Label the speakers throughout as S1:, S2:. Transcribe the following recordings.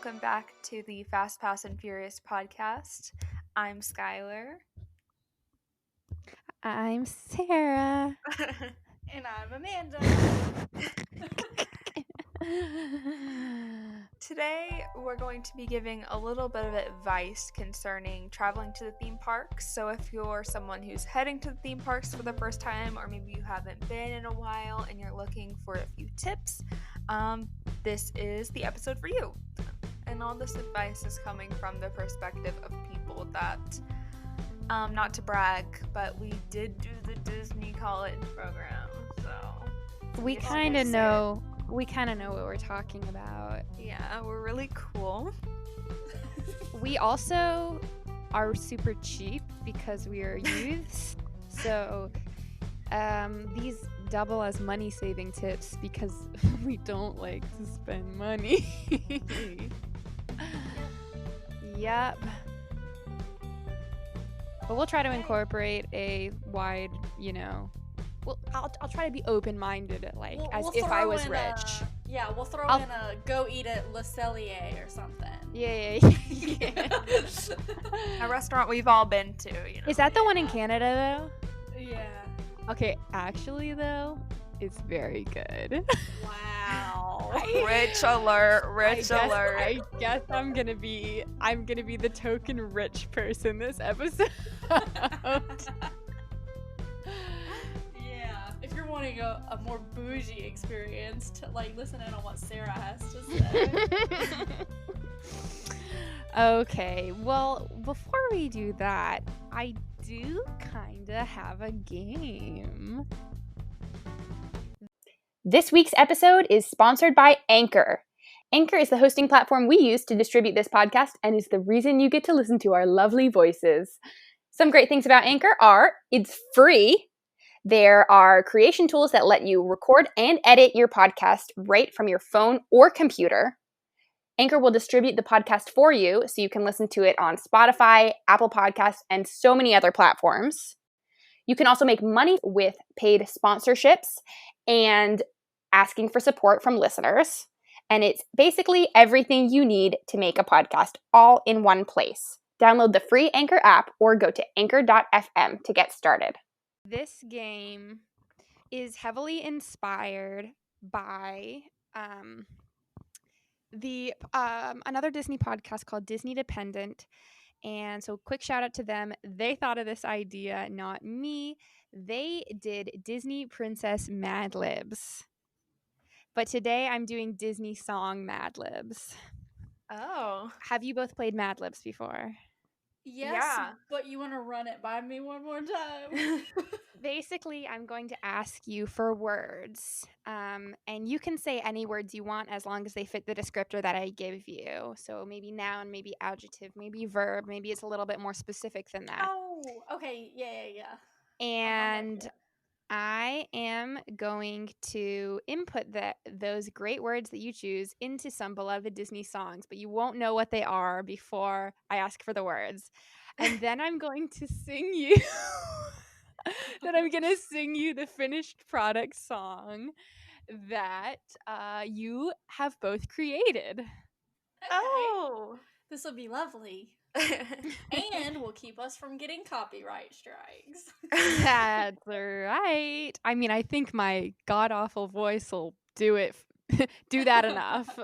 S1: welcome back to the Fast Pass and Furious podcast. I'm Skylar.
S2: I'm Sarah.
S3: And I'm Amanda.
S1: Today, we're going to be giving a little bit of advice concerning traveling to the theme parks. So, if you're someone who's heading to the theme parks for the first time, or maybe you haven't been in a while and you're looking for a few tips, this is the episode for you. And all this advice is coming from the perspective of people that, not to brag, but we did do the Disney college program, so
S2: we kind of know what we're talking about.
S1: Yeah, we're really cool.
S2: We also are super cheap because we are youths, so these double as money saving tips because we don't like to spend money. Yep. But we'll try to incorporate a wide, well, I'll try to be open-minded, as if I was rich.
S3: We'll throw in a go eat at Le Cellier or something.
S2: Yeah.
S1: A restaurant we've all been to,
S2: Is that the one in Canada, though?
S3: Yeah.
S2: Okay, actually, though, it's very good.
S3: Wow.
S1: Rich alert.
S2: I guess I'm gonna be the token rich person this episode.
S3: Yeah. If you're wanting a more bougie experience, to listen in on what Sarah has to say.
S2: Okay, well, before we do that, I do kinda have a game.
S4: This week's episode is sponsored by Anchor. Anchor is the hosting platform we use to distribute this podcast and is the reason you get to listen to our lovely voices. Some great things about Anchor are it's free. There are creation tools that let you record and edit your podcast right from your phone or computer. Anchor will distribute the podcast for you so you can listen to it on Spotify, Apple Podcasts, and so many other platforms. You can also make money with paid sponsorships and asking for support from listeners. And it's basically everything you need to make a podcast all in one place. Download the free Anchor app or go to anchor.fm to get started.
S2: This game is heavily inspired by another Disney podcast called Disney Dependent. And so quick shout out to them. They thought of this idea, not me. They did Disney Princess Mad Libs. But today I'm doing Disney song Mad Libs.
S1: Oh.
S2: Have you both played Mad Libs before?
S3: Yes, yeah. But you want to run it by me one more time?
S2: Basically, I'm going to ask you for words. And you can say any words you want as long as they fit the descriptor that I give you. So maybe noun, maybe adjective, maybe verb. Maybe it's a little bit more specific than that.
S3: Oh, okay. Yeah.
S2: And I am going to input those great words that you choose into some beloved Disney songs, but you won't know what they are before I ask for the words. And then I'm going to sing you the finished product song that you have both created.
S3: Okay.
S1: Oh.
S3: This will be lovely. And will keep us from getting copyright strikes.
S2: That's right. I mean, I think my god-awful voice will do that enough.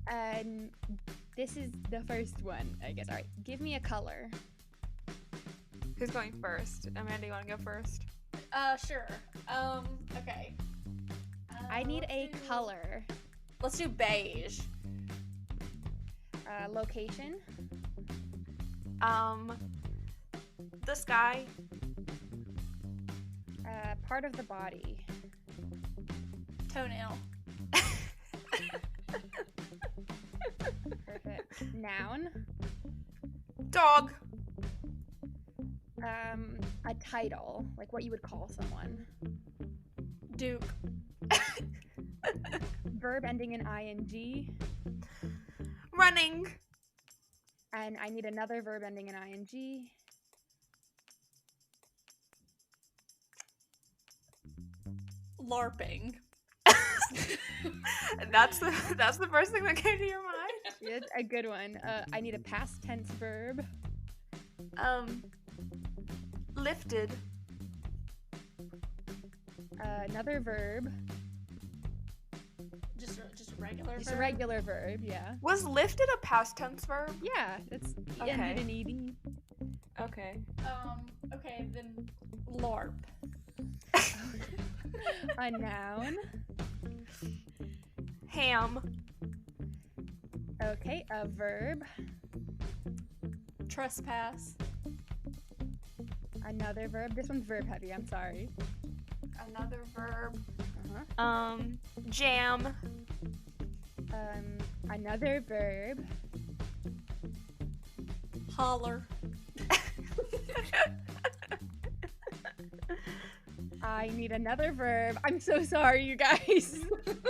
S2: And this is the first one, I guess. All right, give me a color.
S1: Who's going first? Amanda, you want to go first?
S3: Sure. Okay.
S2: I need a color.
S3: Let's do beige.
S2: Location.
S1: The sky.
S2: Part of the body.
S3: Toenail.
S2: Perfect. Noun.
S1: Dog.
S2: A title, like what you would call someone.
S3: Duke.
S2: Verb ending in ing.
S1: Running.
S2: And I need another verb ending in ing.
S3: LARPing.
S1: That's the first thing that came to your mind.
S2: It's a good one. I need a past tense verb.
S1: Lifted.
S2: Another verb.
S3: Just a regular
S2: Just
S3: verb?
S2: a regular verb, yeah.
S1: Was lifted a past tense verb?
S2: Yeah, it's
S1: Okay.
S2: ended in ed.
S1: Okay.
S3: Okay, then LARP.
S2: A noun.
S1: Ham.
S2: Okay, a verb.
S3: Trespass.
S2: Another verb. This one's verb heavy. I'm sorry.
S1: Another verb.
S2: Uh-huh.
S1: Jam.
S2: Another verb.
S3: Holler.
S2: I need another verb. I'm so sorry, you guys.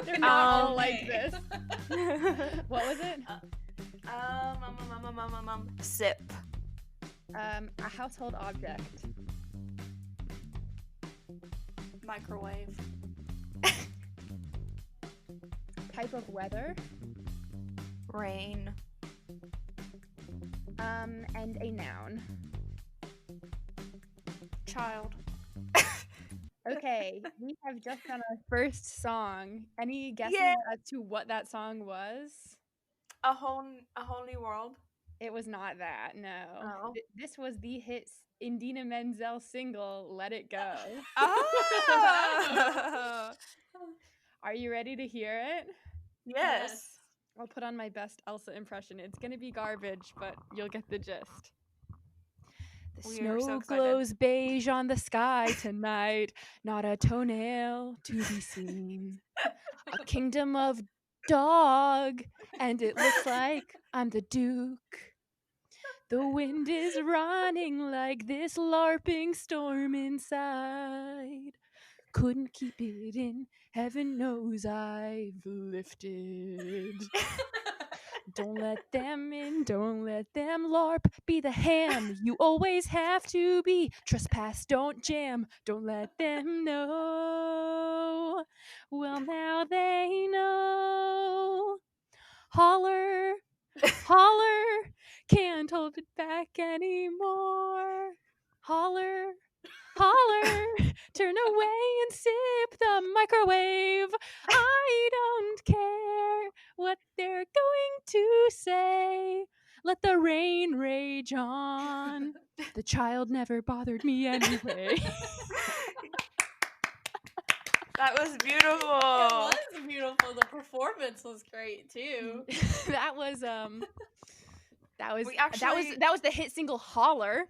S2: They're not all like
S3: okay.
S2: this. What was it?
S1: Sip.
S2: A household object.
S3: Microwave.
S2: Type of weather.
S1: Rain.
S2: And a noun.
S3: Child.
S2: Okay, we have just done our first song. Any guesses
S1: Yeah.
S2: as to what that song was?
S1: A whole new world.
S2: It was not that, no.
S1: Oh.
S2: This was the hit Indina Menzel single, Let It Go.
S1: Oh.
S2: Are you ready to hear it?
S1: Yes.
S2: I'll put on my best Elsa impression. It's gonna be garbage, but you'll get the gist. The
S1: We are so
S2: snow
S1: excited.
S2: glows beige on the sky tonight, not a toenail to be seen. A kingdom of dog, and it looks like I'm the Duke. The wind is running like this LARPing storm inside. Couldn't keep it in, heaven knows I've lifted. Don't let them in, don't let them LARP. Be the ham you always have to be. Trespass, don't jam, don't let them know. Well, now they know. Holler, holler, can't hold it back anymore. Holler, holler, turn away and sip the microwave. I don't care what they're going to say. Let the rain rage on. The child never bothered me anyway.
S1: That was beautiful.
S3: It was beautiful. The performance was great too.
S2: that was
S1: We actually-
S2: that was the hit single Holler.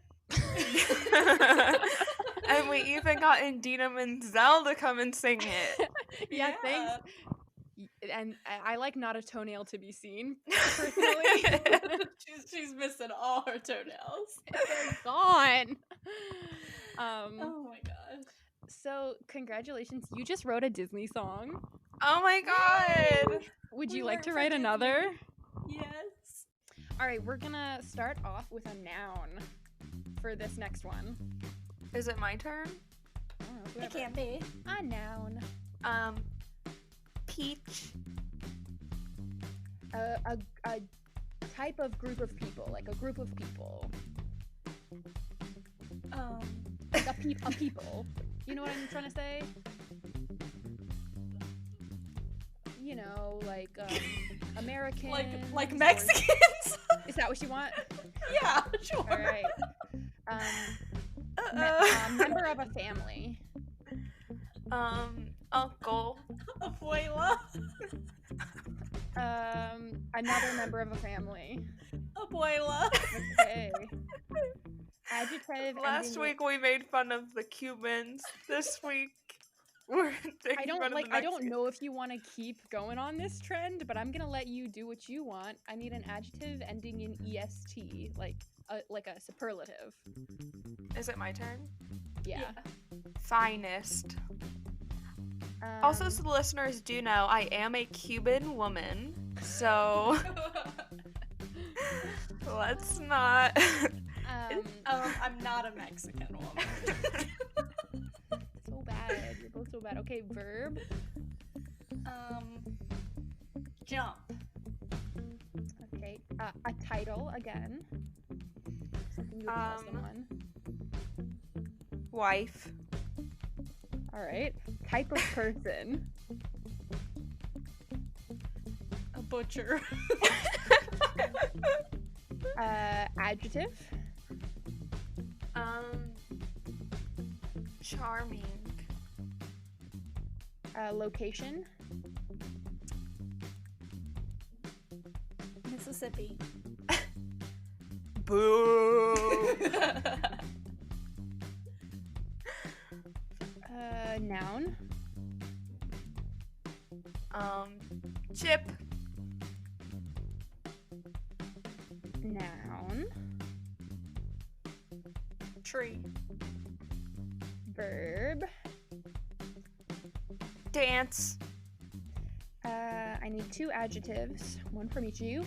S1: And we even got Indina Menzel to come and sing it.
S2: Yeah, thanks. And I like Not a Toenail to Be Seen, personally.
S3: she's missing all her toenails.
S2: They're gone.
S3: Oh my gosh.
S2: So congratulations, you just wrote a Disney song.
S1: Oh my god.
S2: Would
S3: We
S2: you like
S3: learned
S2: to
S3: from
S2: write
S3: Disney.
S2: another?
S3: Yes.
S2: All right, we're gonna start off with a noun for this next one.
S1: Is it my turn?
S3: It can't be.
S2: A noun.
S1: Peach.
S2: A type of group of people, like a group of people. Like a people. You know what I'm trying to say? You know, like Americans.
S3: Like
S2: or-
S3: Mexicans.
S2: Is that what you want?
S3: Yeah, sure.
S2: All right. Member of a family.
S1: Uncle.
S3: Abuela.
S2: Another member of a family.
S3: Abuela.
S2: Okay. Adjective.
S1: Last
S2: ending
S1: week we made fun of the Cubans. This week we're taking
S2: I don't
S1: fun
S2: like.
S1: of the
S2: I don't
S1: Mexicans.
S2: know if you want to keep going on this trend, but I'm gonna let you do what you want. I need an adjective ending in est, like a superlative.
S1: Is it my turn?
S2: Yeah.
S1: Finest. Also, so the listeners do know, I am a Cuban woman, so let's not.
S3: I'm not a Mexican woman.
S2: So bad. You're both so bad. Okay, verb.
S3: Jump.
S2: Okay. A title again. Something you would call someone.
S1: Wife.
S2: All right. Type of person.
S3: A butcher.
S2: Adjective.
S1: Charming.
S2: Location.
S3: Mississippi.
S1: Boo.
S2: Noun.
S1: Chip.
S2: Noun.
S3: Tree.
S2: Verb.
S1: Dance.
S2: I need 2 adjectives, one from each of you.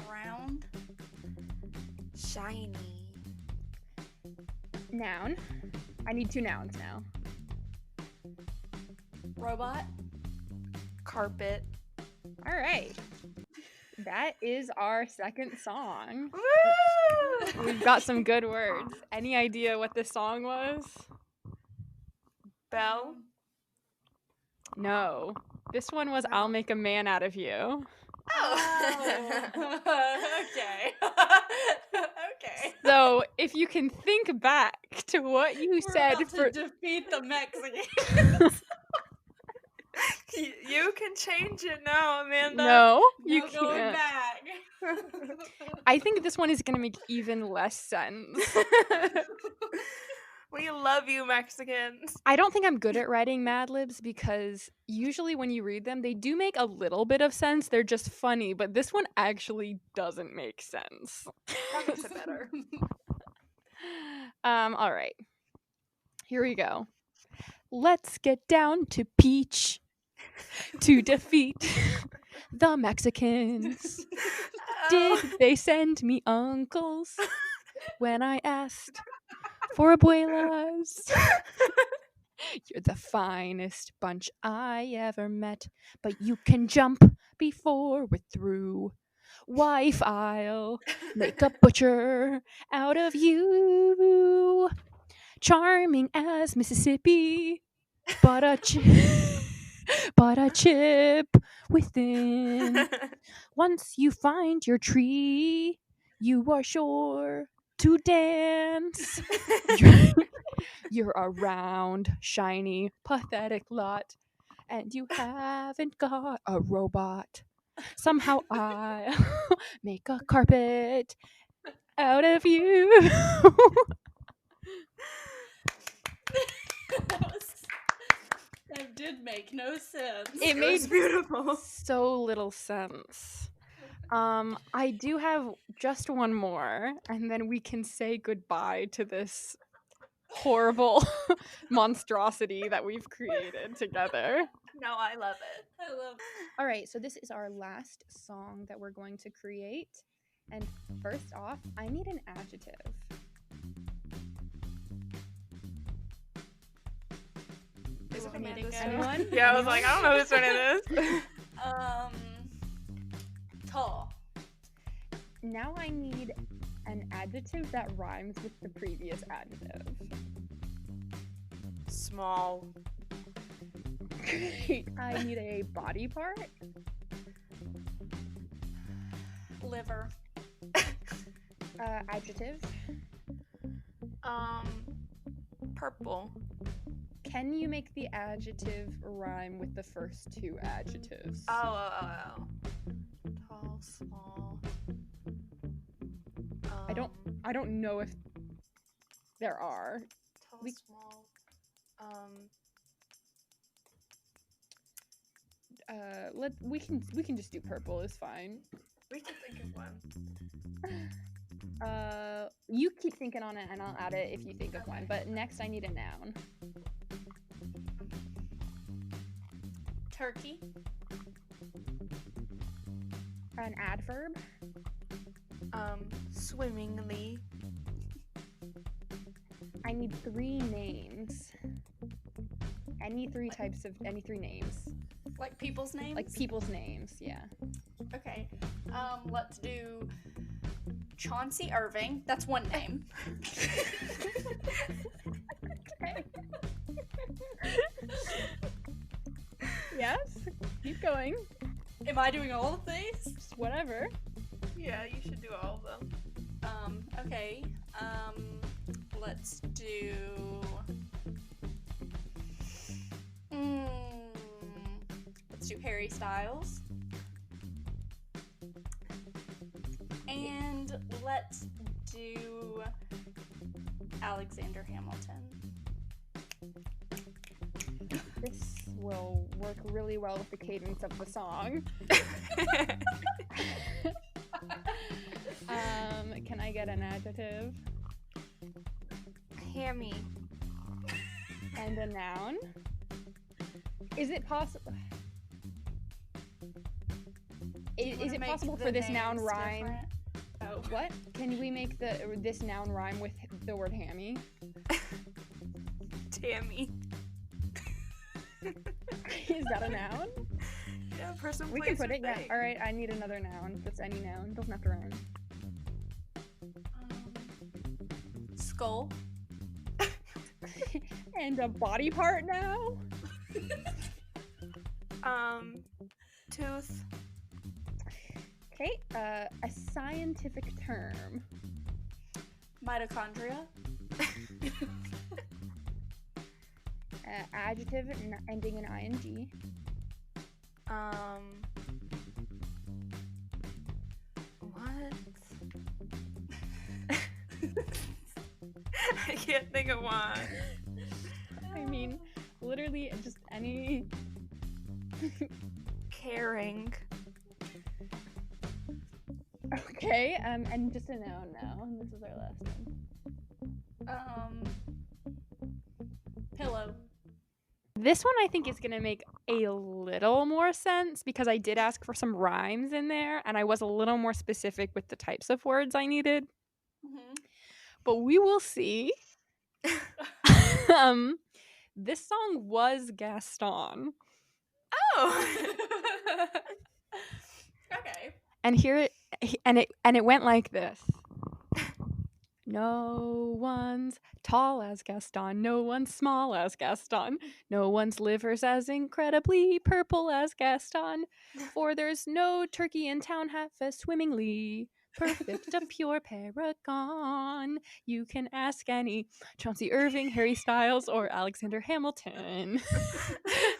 S3: Round.
S1: Shiny.
S2: Noun. I need 2 nouns now.
S3: Robot.
S1: Carpet.
S2: All right. That is our second song.
S1: Woo!
S2: We've got some good words. Any idea what this song was?
S1: Bell.
S2: No. This one was I'll Make a Man Out of You.
S3: Oh. Okay. Okay.
S2: So, if you can think back to what you
S3: We're
S2: said
S3: about
S2: for
S3: to defeat the Mexicans.
S1: You can change it now, Amanda.
S2: No, you
S3: No going
S2: can't.
S3: back.
S2: I think this one is going to make even less sense.
S1: We love you, Mexicans.
S2: I don't think I'm good at writing Mad Libs because usually when you read them, they do make a little bit of sense. They're just funny, but this one actually doesn't make sense.
S1: That makes it better.
S2: All right. Here we go. Let's get down to Peach to defeat the Mexicans. Did they send me uncles when I asked for abuelas? You're the finest bunch I ever met, but you can jump before we're through. Wife, I'll make a butcher out of you. Charming as Mississippi, but a chip within. Once you find your tree, you are sure to dance. You're a round, shiny, pathetic lot, and you haven't got a robot. Somehow I'll make a carpet out of you.
S3: That did make no sense.
S2: It made
S1: was beautiful.
S2: so little sense. I do have just one more, and then we can say goodbye to this horrible monstrosity that we've created together.
S1: No, I love it.
S3: I love
S2: All right, so this is our last song that we're going to create. And first off, I need an adjective.
S1: Is it
S3: Want me to
S1: Amanda's
S3: go?
S1: turn?
S2: Anyone?
S1: Yeah, I was like, I don't know whose turn it is.
S3: Tall.
S2: Now I need an adjective that rhymes with the previous adjective.
S1: Small.
S2: Great. I need a body part.
S3: Liver.
S2: Adjective.
S1: Purple.
S2: Can you make the adjective rhyme with the first 2 adjectives?
S1: Oh. Tall, small.
S2: I don't know if there are.
S1: Tall,
S2: we-
S1: small.
S2: We can just do purple is fine.
S1: We can think of one.
S2: You keep thinking on it and I'll add it if you think of one. But next I need a noun.
S3: Turkey.
S2: An adverb.
S1: Swimmingly.
S2: I need 3 names. Any 3 names.
S3: Like people's names?
S2: Like people's names, yeah.
S3: Okay. Let's do Chauncey Irving. That's one name.
S2: Okay. Yes, keep going.
S3: Am I doing all of these?
S2: Just whatever.
S1: Yeah, you should do all of them.
S3: Okay. Let's do. Let's do Harry Styles. And let's do Alexander Hamilton.
S2: This will work really well with the cadence of the song. Can I get an adjective?
S1: Hammy.
S2: And a noun? Is it possible? Is it possible for this noun rhyme?
S3: Different? Oh.
S2: What? Can we make this noun rhyme with the word hammy?
S1: Tammy.
S2: Is that a noun?
S1: Yeah, person
S2: We
S1: plays
S2: can put
S1: her
S2: it, yeah.
S1: thing.
S2: Alright, I need another noun. Just any noun. Doesn't have to rhyme.
S3: Skull.
S2: And a body part now?
S1: Tooth.
S2: Okay, a scientific term.
S3: Mitochondria.
S2: Adjective ending in ing.
S1: What? I can't think of one.
S2: I mean, literally just any.
S1: Caring.
S2: Okay, and just a noun now. This is our last one.
S3: Pillow.
S2: This one I think is gonna make a little more sense because I did ask for some rhymes in there, and I was a little more specific with the types of words I needed.
S3: Mm-hmm.
S2: But we will see. This song was Gaston.
S1: Oh.
S3: Okay.
S2: And it went like this. No one's tall as Gaston, no one's small as Gaston, no one's liver's as incredibly purple as Gaston, for there's no turkey in town half as swimmingly perfect a pure paragon. You can ask any Chauncey Irving, Harry Styles, or Alexander Hamilton,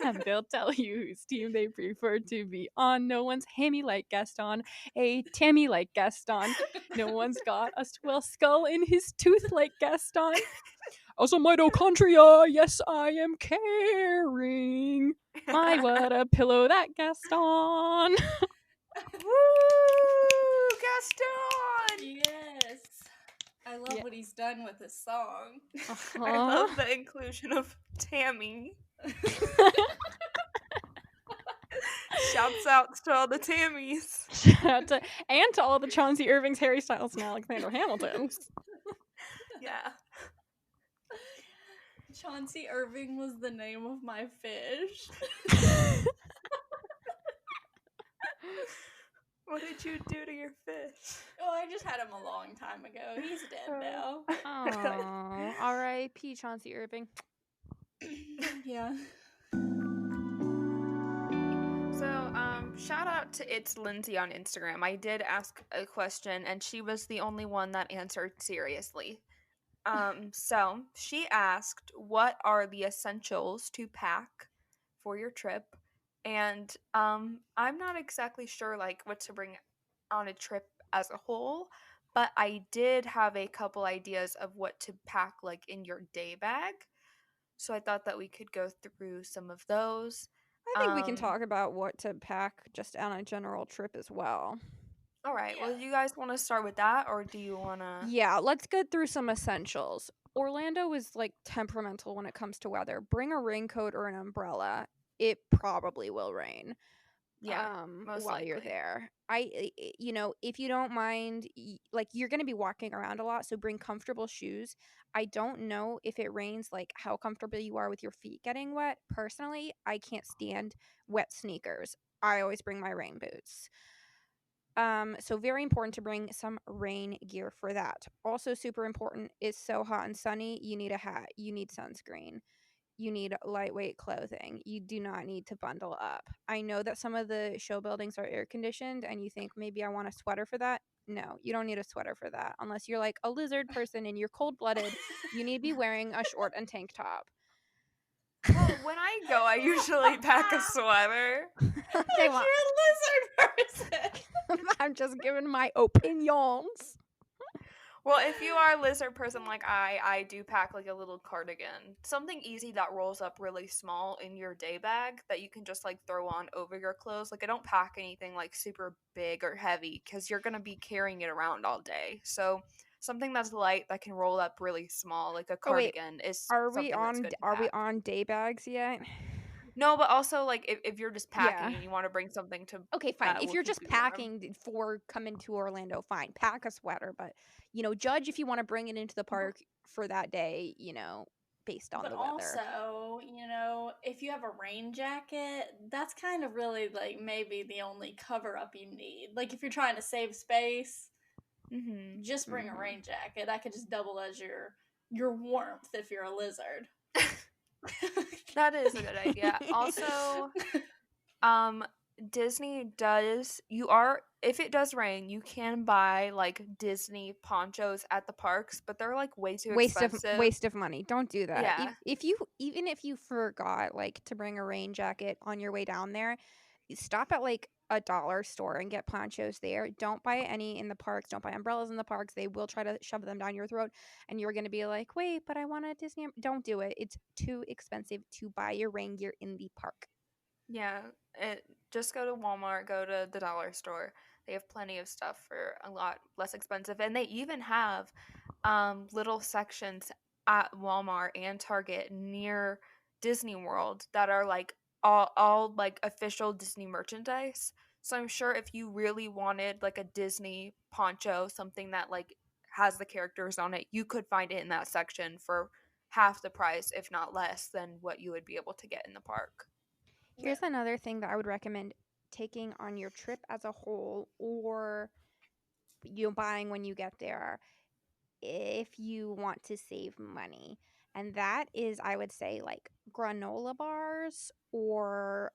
S2: and they'll tell you whose team they prefer to be on. No one's hammy like Gaston, a Tammy like Gaston. No one's got a swell skull in his tooth like Gaston. Also mitochondria, yes, I am caring. My, what a pillow that Gaston.
S1: Woo! Gaston!
S3: Yes. I love what he's done with this song.
S1: I love the inclusion of Tammy. Shouts out to all the Tammys.
S2: Shout out to, and to all the Chauncey Irvings, Harry Styles, and Alexander Hamiltons.
S1: Yeah.
S3: Chauncey Irving was the name of my fish.
S1: What did you do to your fish?
S3: Oh, I just had him a long time ago. He's dead now.
S2: Aww. R.I.P. Chauncey Irving.
S3: Yeah.
S1: So, shout out to It's Lindsay on Instagram. I did ask a question, and she was the only one that answered seriously. So she asked, what are the essentials to pack for your trip? And I'm not exactly sure like what to bring on a trip as a whole, but I did have a couple ideas of what to pack like in your day bag. So I thought that we could go through some of those.
S2: I think we can talk about what to pack just on a general trip as well.
S1: All right. Well,
S3: Yeah.
S1: you guys want to start with that, or do you want to?
S2: Yeah, let's get through some essentials. Orlando is like temperamental when it comes to weather. Bring a raincoat or an umbrella. It probably will rain.
S1: most
S2: while you're
S1: likely.
S2: there. If you don't mind, like you're going to be walking around a lot, so bring comfortable shoes. I don't know if it rains, like how comfortable you are with your feet getting wet. Personally, I can't stand wet sneakers. I always bring my rain boots. So very important to bring some rain gear for that. Also super important, is so hot and sunny, you need a hat, you need sunscreen, you need lightweight clothing. You do not need to bundle up. I know that some of the show buildings are air conditioned and you think maybe I want a sweater for that. No, you don't need a sweater for that. Unless you're like a lizard person and you're cold blooded, you need to be wearing a short and tank top.
S1: Well, when I go, I usually pack a sweater.
S2: Okay, well,
S3: You're a lizard person.
S2: I'm just giving my opinions.
S1: Well, if you are a lizard person like I do pack like a little cardigan. Something easy that rolls up really small in your day bag that you can just like throw on over your clothes. Like I don't pack anything like super big or heavy because you're going to be carrying it around all day. So something that's light that can roll up really small like a
S2: Oh wait,
S1: cardigan is
S2: are we
S1: something that's
S2: on
S1: good to
S2: are we
S1: pack.
S2: on day bags yet?
S1: No, but also like if you're just packing
S2: Yeah.
S1: and you want to bring something to
S2: Okay, fine.
S1: that
S2: If
S1: will
S2: you're
S1: keep
S2: just
S1: you warm.
S2: packing for coming to Orlando, fine. Pack a sweater, but judge if you want to bring it into the park for that day, based on
S3: But
S2: the weather.
S3: also, if you have a rain jacket, that's kind of really like maybe the only cover up you need. Like if you're trying to save space,
S1: Mhm.
S3: just bring a rain jacket. That could just double as your warmth if you're a lizard.
S1: That is a good idea. Also, Disney does if it does rain, you can buy like Disney ponchos at the parks, but they're like way too expensive.
S2: Waste of money. Don't do that.
S1: Yeah.
S2: Even if you forgot like to bring a rain jacket on your way down there, you stop at like a dollar store and get ponchos there. Don't buy any in the parks. Don't buy umbrellas in the parks. They will try to shove them down your throat, and you're going to be like, "Wait, but I want a Disney." Don't do it. It's too expensive to buy your rain gear in the park.
S1: Yeah, just go to Walmart, go to the dollar store. They have plenty of stuff for a lot less expensive, and they even have little sections at Walmart and Target near Disney World that are like all like official Disney merchandise. So I'm sure if you really wanted like a Disney poncho, something that like has the characters on it, you could find it in that section for half the price, if not less, than what you would be able to get in the park.
S2: Here's another thing that I would recommend taking on your trip as a whole, or buying when you get there, if you want to save money. And that is, I would say, like granola bars or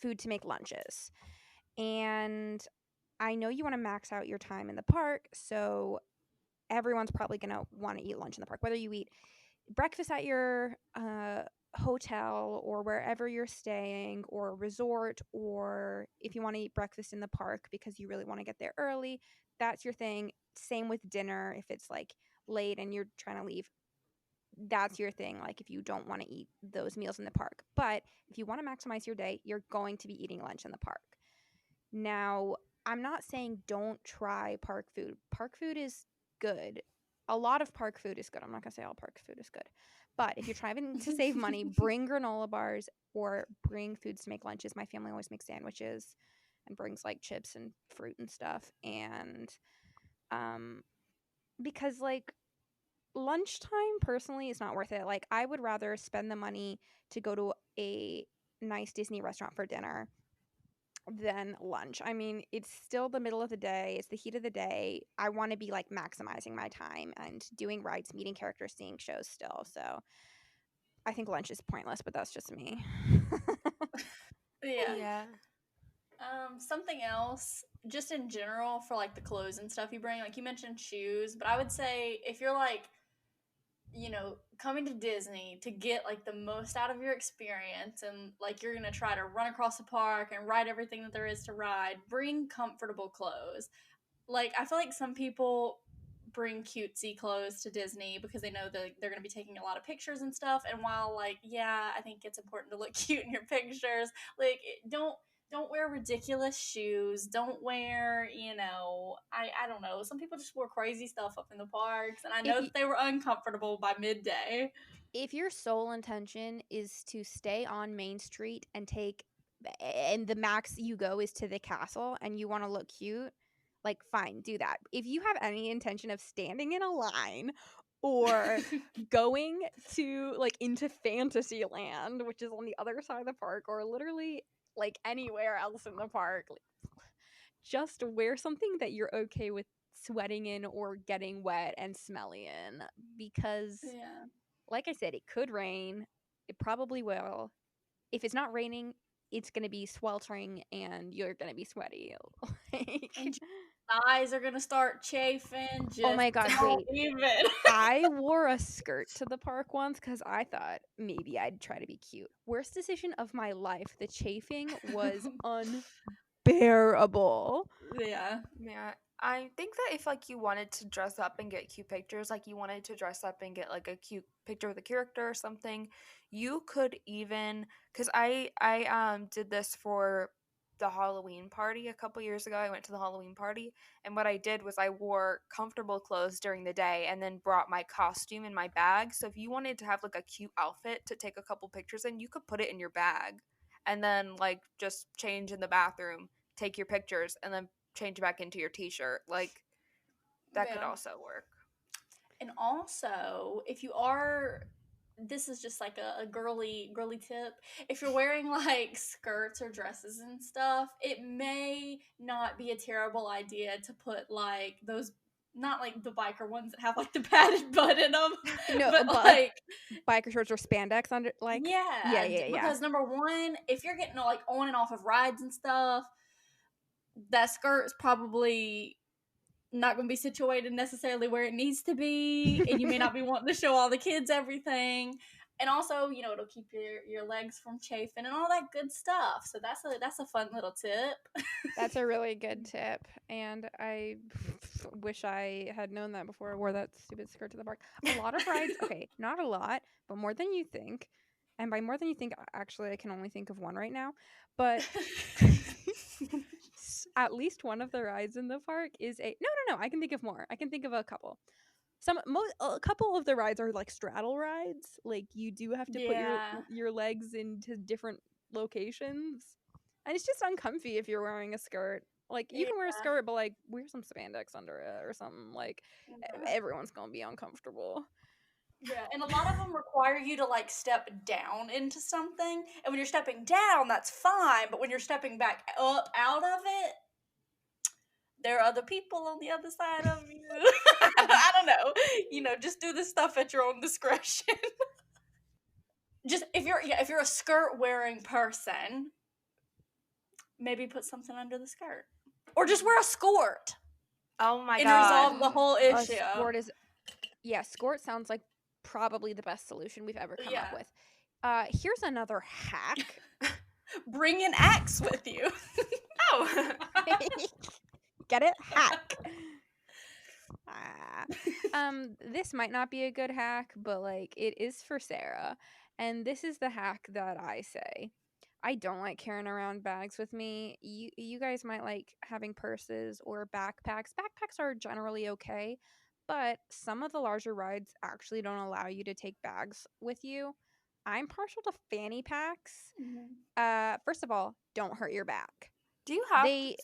S2: food to make lunches. And I know you want to max out your time in the park, so everyone's probably going to want to eat lunch in the park, whether you eat breakfast at your hotel or wherever you're staying, or resort, or if you want to eat breakfast in the park because you really want to get there early, that's your thing. Same with dinner. If it's like late and you're trying to leave, that's your thing. Like if you don't want to eat those meals in the park, but if you want to maximize your day, you're going to be eating lunch in the park. Now, I'm not saying don't try park food. Park food is good. A lot of park food is good. I'm not going to say all park food is good. But if you're trying to save money, bring granola bars or bring foods to make lunches. My family always makes sandwiches and brings like chips and fruit and stuff. And because like lunchtime personally is not worth it. Like I would rather spend the money to go to a nice Disney restaurant for dinner than lunch. I mean, it's still the middle of the day, it's the heat of the day. I want to be like maximizing my time and doing rides, meeting characters, seeing shows still. So I think lunch is pointless, but that's just me.
S3: Yeah.
S1: Yeah.
S3: Something else, just in general for like the clothes and stuff you bring, like you mentioned shoes, but I would say if you're like, coming to Disney to get like the most out of your experience and like you're gonna try to run across the park and ride everything that there is to ride, bring comfortable clothes. Like I feel like some people bring cutesy clothes to Disney because they know that they're going to be taking a lot of pictures and stuff. And while like, yeah, I think it's important to look cute in your pictures, like don't wear ridiculous shoes. Don't wear, I don't know. Some people just wore crazy stuff up in the parks, and I
S2: if
S3: know
S2: you,
S3: that they were uncomfortable by midday.
S2: if your sole intention is to stay on Main Street and take and the max you go is to the castle and you want to look cute, like fine, do that. If you have any intention of standing in a line or going to like into Fantasyland, which is on the other side of the park, or literally like anywhere else in the park, like, just wear something that you're okay with sweating in or getting wet and smelly in, because
S3: Yeah.
S2: like I said, it could rain. It probably will. If it's not raining, it's going to be sweltering and you're going to be sweaty. Like,
S3: And eyes are gonna start chafing. Just
S2: oh my God,
S3: don't
S2: wait.
S3: even.
S2: I wore a skirt to the park once because I thought maybe I'd try to be cute. Worst decision of my life. The chafing was unbearable.
S3: Yeah.
S1: Yeah, I think that if like you wanted to dress up and get cute pictures, like you wanted to dress up and get like a cute picture with a character or something, you could even, because I did this for the Halloween party a couple years ago. I went to the Halloween party, and what I did was I wore comfortable clothes during the day and then brought my costume in my bag. So if you wanted to have like a cute outfit to take a couple pictures in, you could put it in your bag and then like just change in the bathroom, take your pictures, and then change back into your t-shirt. Like that could
S3: Yeah.
S1: also work.
S3: And also, if you are, this is just like a girly tip. If you're wearing like skirts or dresses and stuff, it may not be a terrible idea to put like those, not like the biker ones that have like the padded butt in them,
S2: No,
S3: but
S2: but
S3: like
S2: biker shorts or spandex under, like, yeah.
S3: because number one, if you're getting like on and off of rides and stuff, that skirt's probably not going to be situated necessarily where it needs to be, and you may not be wanting to show all the kids everything. And also, it'll keep your legs from chafing and all that good stuff. So that's a fun little tip.
S2: That's a really good tip, and I wish I had known that before I wore that stupid skirt to the park. A lot of rides, okay, not a lot, but more than you think. And by more than you think, actually, I can only think of one right now. But at least one of the rides in the park is a no. I can think of more. I can think of a couple. A couple of the rides are like straddle rides. Like you do have to put
S3: Yeah.
S2: your legs into different locations, and it's just uncomfy if you're wearing a skirt. Like you can wear a skirt, but like wear some spandex under it or something. Like everyone's gonna be uncomfortable.
S3: Yeah, and a lot of them require you to like step down into something, and when you're stepping down, that's fine. But when you're stepping back up out of it, there are other people on the other side of you. I don't know. Just do this stuff at your own discretion. Just if you're a skirt wearing person, maybe put something under the skirt, or just wear a skirt
S1: Oh my
S3: and
S1: god.
S3: resolve the whole
S2: A
S3: issue.
S2: skirt sounds like probably the best solution we've ever come up with. Here's another hack.
S3: Bring an axe with you.
S1: Oh.
S2: Get it? Hack. This might not be a good hack, but like it is for Sarah. And this is the hack that I say. I don't like carrying around bags with me. You guys might like having purses or backpacks. Backpacks are generally okay, but some of the larger rides actually don't allow you to take bags with you. I'm partial to fanny packs. First of all, don't hurt your back.
S1: Do you have
S2: They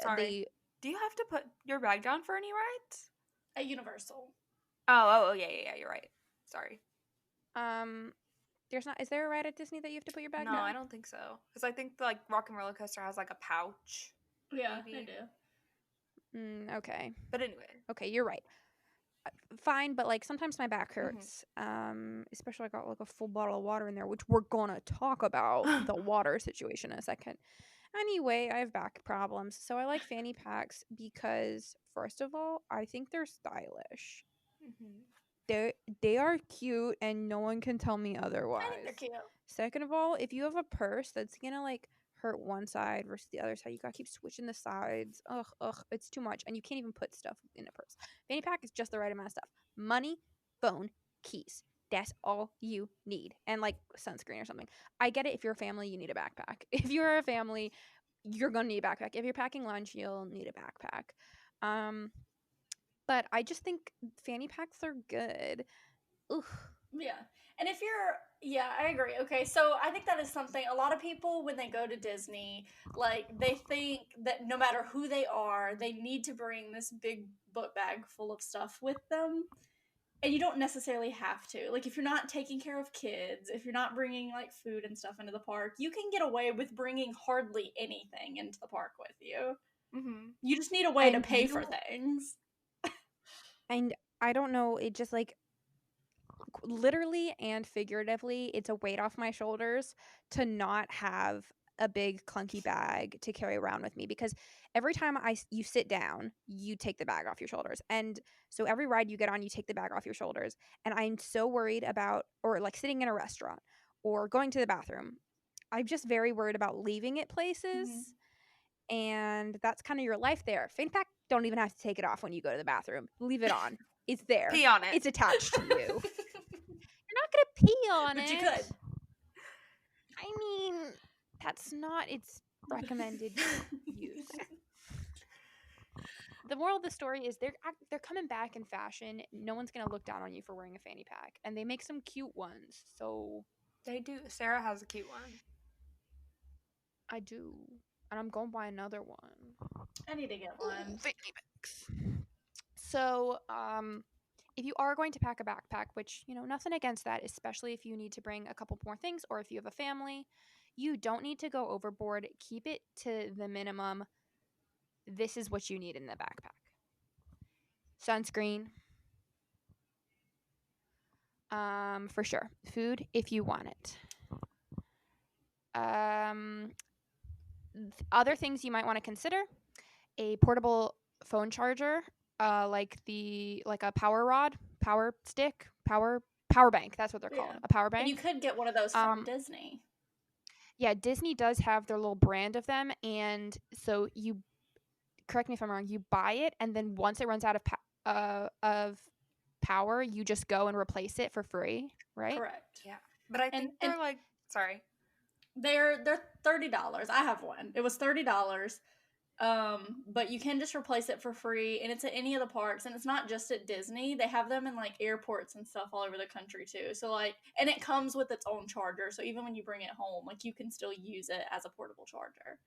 S1: do you have to put your bag down for any rides?
S3: At Universal.
S1: Oh, yeah, you're right. Sorry.
S2: there's not. Is there a ride at Disney that you have to put your bag
S1: No,
S2: down?
S1: I don't think so. Because I think like Rock and Roller Coaster has like a pouch.
S3: Yeah,
S1: Maybe.
S3: they do.
S2: Okay.
S1: But anyway.
S2: Okay, you're right. Fine, but like sometimes my back hurts. Especially I got like a full bottle of water in there, which we're gonna talk about the water situation in a second. Anyway, I have back problems, so I like fanny packs because first of all, I think they're stylish. They are cute, and no one can tell me otherwise.
S3: I think they're cute.
S2: Second of all, if you have a purse that's gonna like hurt one side versus the other side, you gotta keep switching the sides. Ugh, it's too much, and you can't even put stuff in a purse. Fanny pack is just the right amount of stuff: money, phone, keys. That's all you need, and like sunscreen or something. I get it. If you're a family, you need a backpack. If you're a family, you're gonna need a backpack. If you're packing lunch, you'll need a backpack. But I just think fanny packs are good. Ugh.
S3: Yeah. And if yeah, I agree. Okay, so I think that is something a lot of people, when they go to Disney, like, they think that no matter who they are, they need to bring this big book bag full of stuff with them. And you don't necessarily have to. Like, if you're not taking care of kids, if you're not bringing like food and stuff into the park, you can get away with bringing hardly anything into the park with you.
S1: Mm-hmm.
S3: You just need a way to
S2: And
S3: pay for things.
S2: And I don't know, it just like literally and figuratively, it's a weight off my shoulders to not have a big clunky bag to carry around with me, because every time you sit down, you take the bag off your shoulders. And so every ride you get on, you take the bag off your shoulders. And I'm so worried about, or like sitting in a restaurant or going to the bathroom, I'm just very worried about leaving it places.
S3: Mhm.
S2: And that's kind of your life there. In fact, don't even have to take it off when you go to the bathroom. Leave it on. It's there.
S1: Pee on it.
S2: It's attached to you. You're not gonna pee on
S3: But
S2: it.
S3: you could.
S2: I mean, that's not its recommended use. The moral of the story is they're coming back in fashion. No one's gonna look down on you for wearing a fanny pack, and they make some cute ones. So
S1: They do. Sarah has a cute one.
S2: I do, and I'm gonna buy another one.
S3: I need to get one.
S2: Fanny packs. So, if you are going to pack a backpack, which, nothing against that, especially if you need to bring a couple more things or if you have a family, you don't need to go overboard. Keep it to the minimum. This is what you need in the backpack. Sunscreen. For sure. Food if you want it. Other things you might want to consider: a portable phone charger, like a power stick, power bank. That's what they're called.
S3: Yeah.
S2: A power bank.
S3: And you could get one of those from Disney.
S2: Yeah, Disney does have their little brand of them, and so you, correct me if I'm wrong, you buy it, and then once it runs out of power, you just go and replace it for free, right?
S3: Correct.
S1: Yeah. But I think they're like, sorry.
S3: They're $30. I have one. It was $30. But you can just replace it for free, and it's at any of the parks, and it's not just at Disney. They have them in like airports and stuff all over the country too. So like, and it comes with its own charger, so even when you bring it home, like, you can still use it as a portable charger.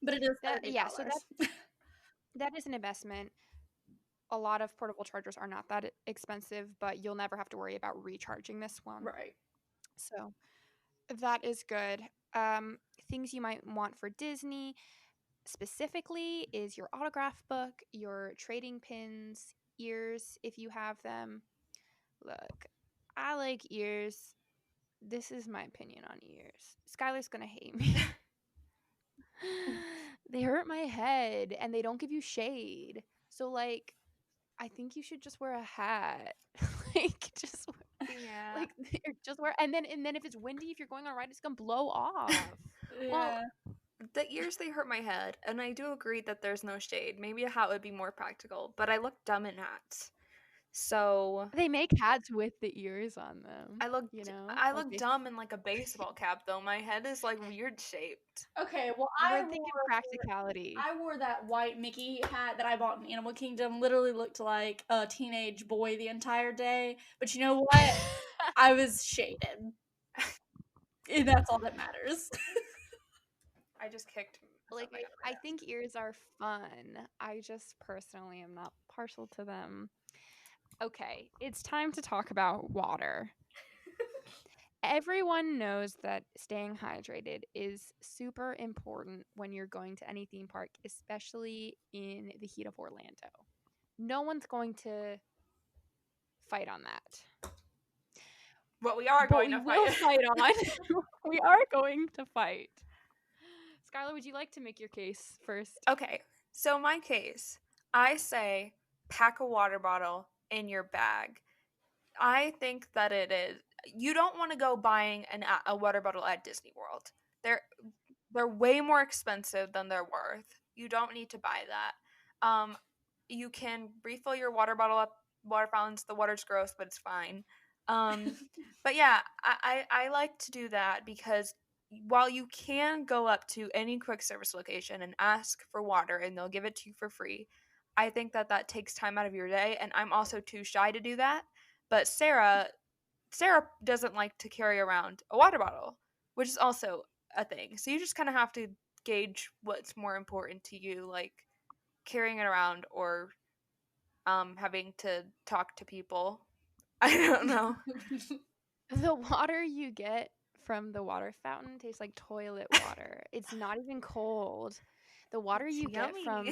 S3: But it is $30.
S2: Yeah, so that is an investment. A lot of portable chargers are not that expensive, but you'll never have to worry about recharging this one.
S3: Right.
S2: So that is good. Things you might want for Disney specifically is your autograph book, your trading pins, ears if you have them. Look, I like ears. This is my opinion on ears. Skylar's gonna hate me. They hurt my head and they don't give you shade. So like, I think you should just wear a hat.
S1: Yeah.
S2: Just wear, and then if it's windy, if you're going on a ride, it's gonna blow off.
S3: Yeah.
S1: Well, the ears, they hurt my head, and I do agree that there's no shade. Maybe a hat would be more practical, but I look dumb in hats. So
S2: They make hats with the ears on them.
S1: I look
S2: like
S1: dumb in like a baseball cap though. My head is like weird shaped.
S3: Okay, well,
S2: I think of practicality.
S3: I wore that white Mickey hat that I bought in Animal Kingdom. Literally looked like a teenage boy the entire day. But you know what? I was shaded. And that's all that matters.
S1: I just kicked.
S2: Like, I think ears are fun. I just personally am not partial to them. Okay, it's time to talk about water. Everyone knows that staying hydrated is super important when you're going to any theme park, especially in the heat of Orlando. No one's going to fight on that.
S1: But we are going to
S2: fight on. We are going to fight. Skylar, would you like to make your case first?
S1: Okay, so my case, I say pack a water bottle in your bag. I think that it is. You don't want to go buying a water bottle at Disney World. They're way more expensive than they're worth. You don't need to buy that. You can refill your water bottle at water fountains. The water's gross, but it's fine. But yeah, I like to do that because while you can go up to any quick service location and ask for water and they'll give it to you for free, I think that takes time out of your day, and I'm also too shy to do that. But Sarah doesn't like to carry around a water bottle, which is also a thing. So you just kind of have to gauge what's more important to you, like carrying it around or having to talk to people. I don't know.
S2: The water you get from the water fountain tastes like toilet water. It's not even cold. The water
S1: It's
S2: you get
S1: yummy.
S2: from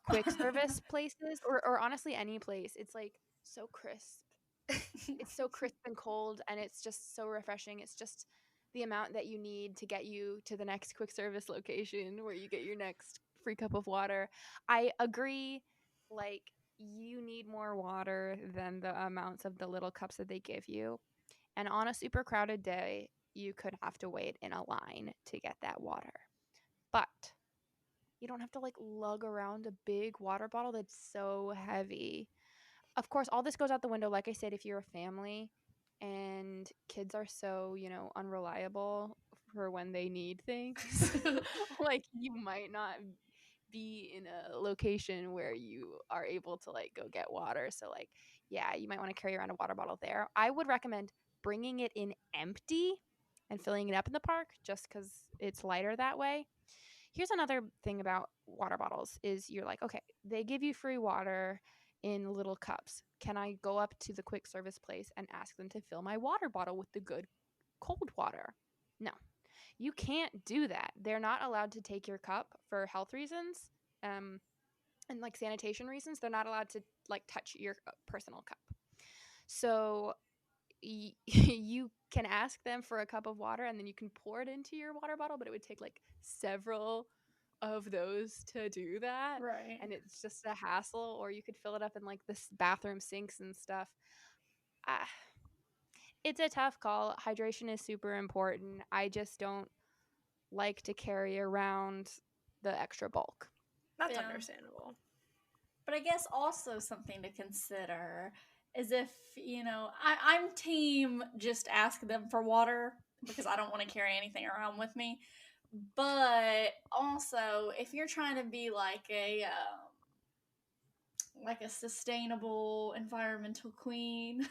S2: quick service places or honestly any place, it's like so crisp. It's so crisp and cold, and it's just so refreshing. It's just the amount that you need to get you to the next quick service location where you get your next free cup of water. I agree, like, you need more water than the amounts of the little cups that they give you. And on a super crowded day, you could have to wait in a line to get that water. But you don't have to like lug around a big water bottle that's so heavy. Of course, all this goes out the window, like I said, if you're a family and kids are so, unreliable for when they need things. Like, you might not be in a location where you are able to like go get water. So, like, yeah, you might want to carry around a water bottle there. I would recommend bringing it in empty and filling it up in the park just because it's lighter that way. Here's another thing about water bottles is you're like, okay, they give you free water in little cups. Can I go up to the quick service place and ask them to fill my water bottle with the good cold water? No, you can't do that. They're not allowed to take your cup for health reasons, and like sanitation reasons. They're not allowed to like touch your personal cup. So you can ask them for a cup of water and then you can pour it into your water bottle, but it would take like several of those to do that.
S3: Right.
S2: And it's just a hassle. Or you could fill it up in like this bathroom sinks and stuff. Ah, it's a tough call. Hydration is super important. I just don't like to carry around the extra bulk.
S1: That's
S3: Yeah.
S1: understandable.
S3: But I guess also something to consider is if, I'm team just ask them for water because I don't want to carry anything around with me. But also, if you're trying to be like a sustainable environmental queen,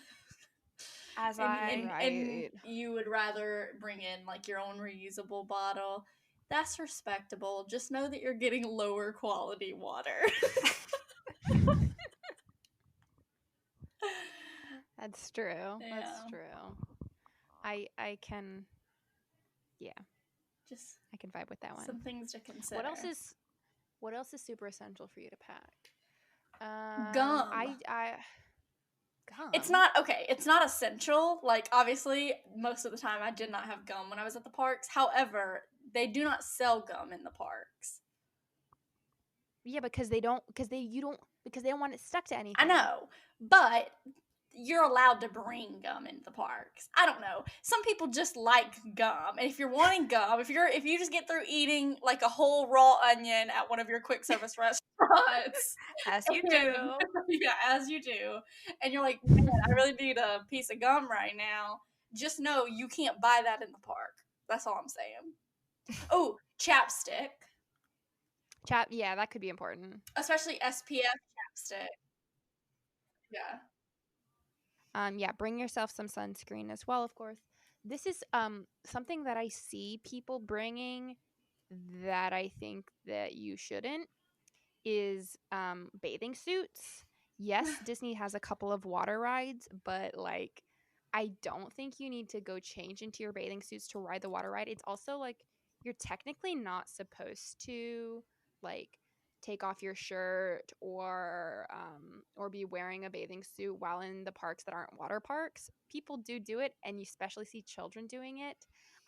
S1: As
S3: and
S2: Right.
S3: you would rather bring in like your own reusable bottle, that's respectable. Just know that you're getting lower quality water.
S2: That's true.
S3: Yeah.
S2: That's true. I can
S3: Just
S2: I can vibe with that one.
S3: some things to consider.
S2: What else is super essential for you to pack?
S3: Gum.
S2: Gum.
S3: It's not okay. It's not essential. Like, obviously, most of the time I did not have gum when I was at the parks. However, they do not sell gum in the parks.
S2: Yeah, because they don't want it stuck to anything.
S3: I know, but you're allowed to bring gum into the parks. I don't know. Some people just like gum. And if you're wanting gum, if you just get through eating like a whole raw onion at one of your quick service restaurants,
S1: as you do.
S3: yeah, as you do, and you're like, man, I really need a piece of gum right now, just know you can't buy that in the park. That's all I'm saying. Oh, chapstick.
S2: Yeah, that could be important.
S3: Especially SPF chapstick. Yeah.
S2: Yeah, bring yourself some sunscreen as well, of course. This is something that I see people bringing that I think that you shouldn't is bathing suits. Yes, Disney has a couple of water rides, but like I don't think you need to go change into your bathing suits to ride the water ride. It's also like you're technically not supposed to like take off your shirt or be wearing a bathing suit while in the parks that aren't water parks. People do it, and you especially see children doing it.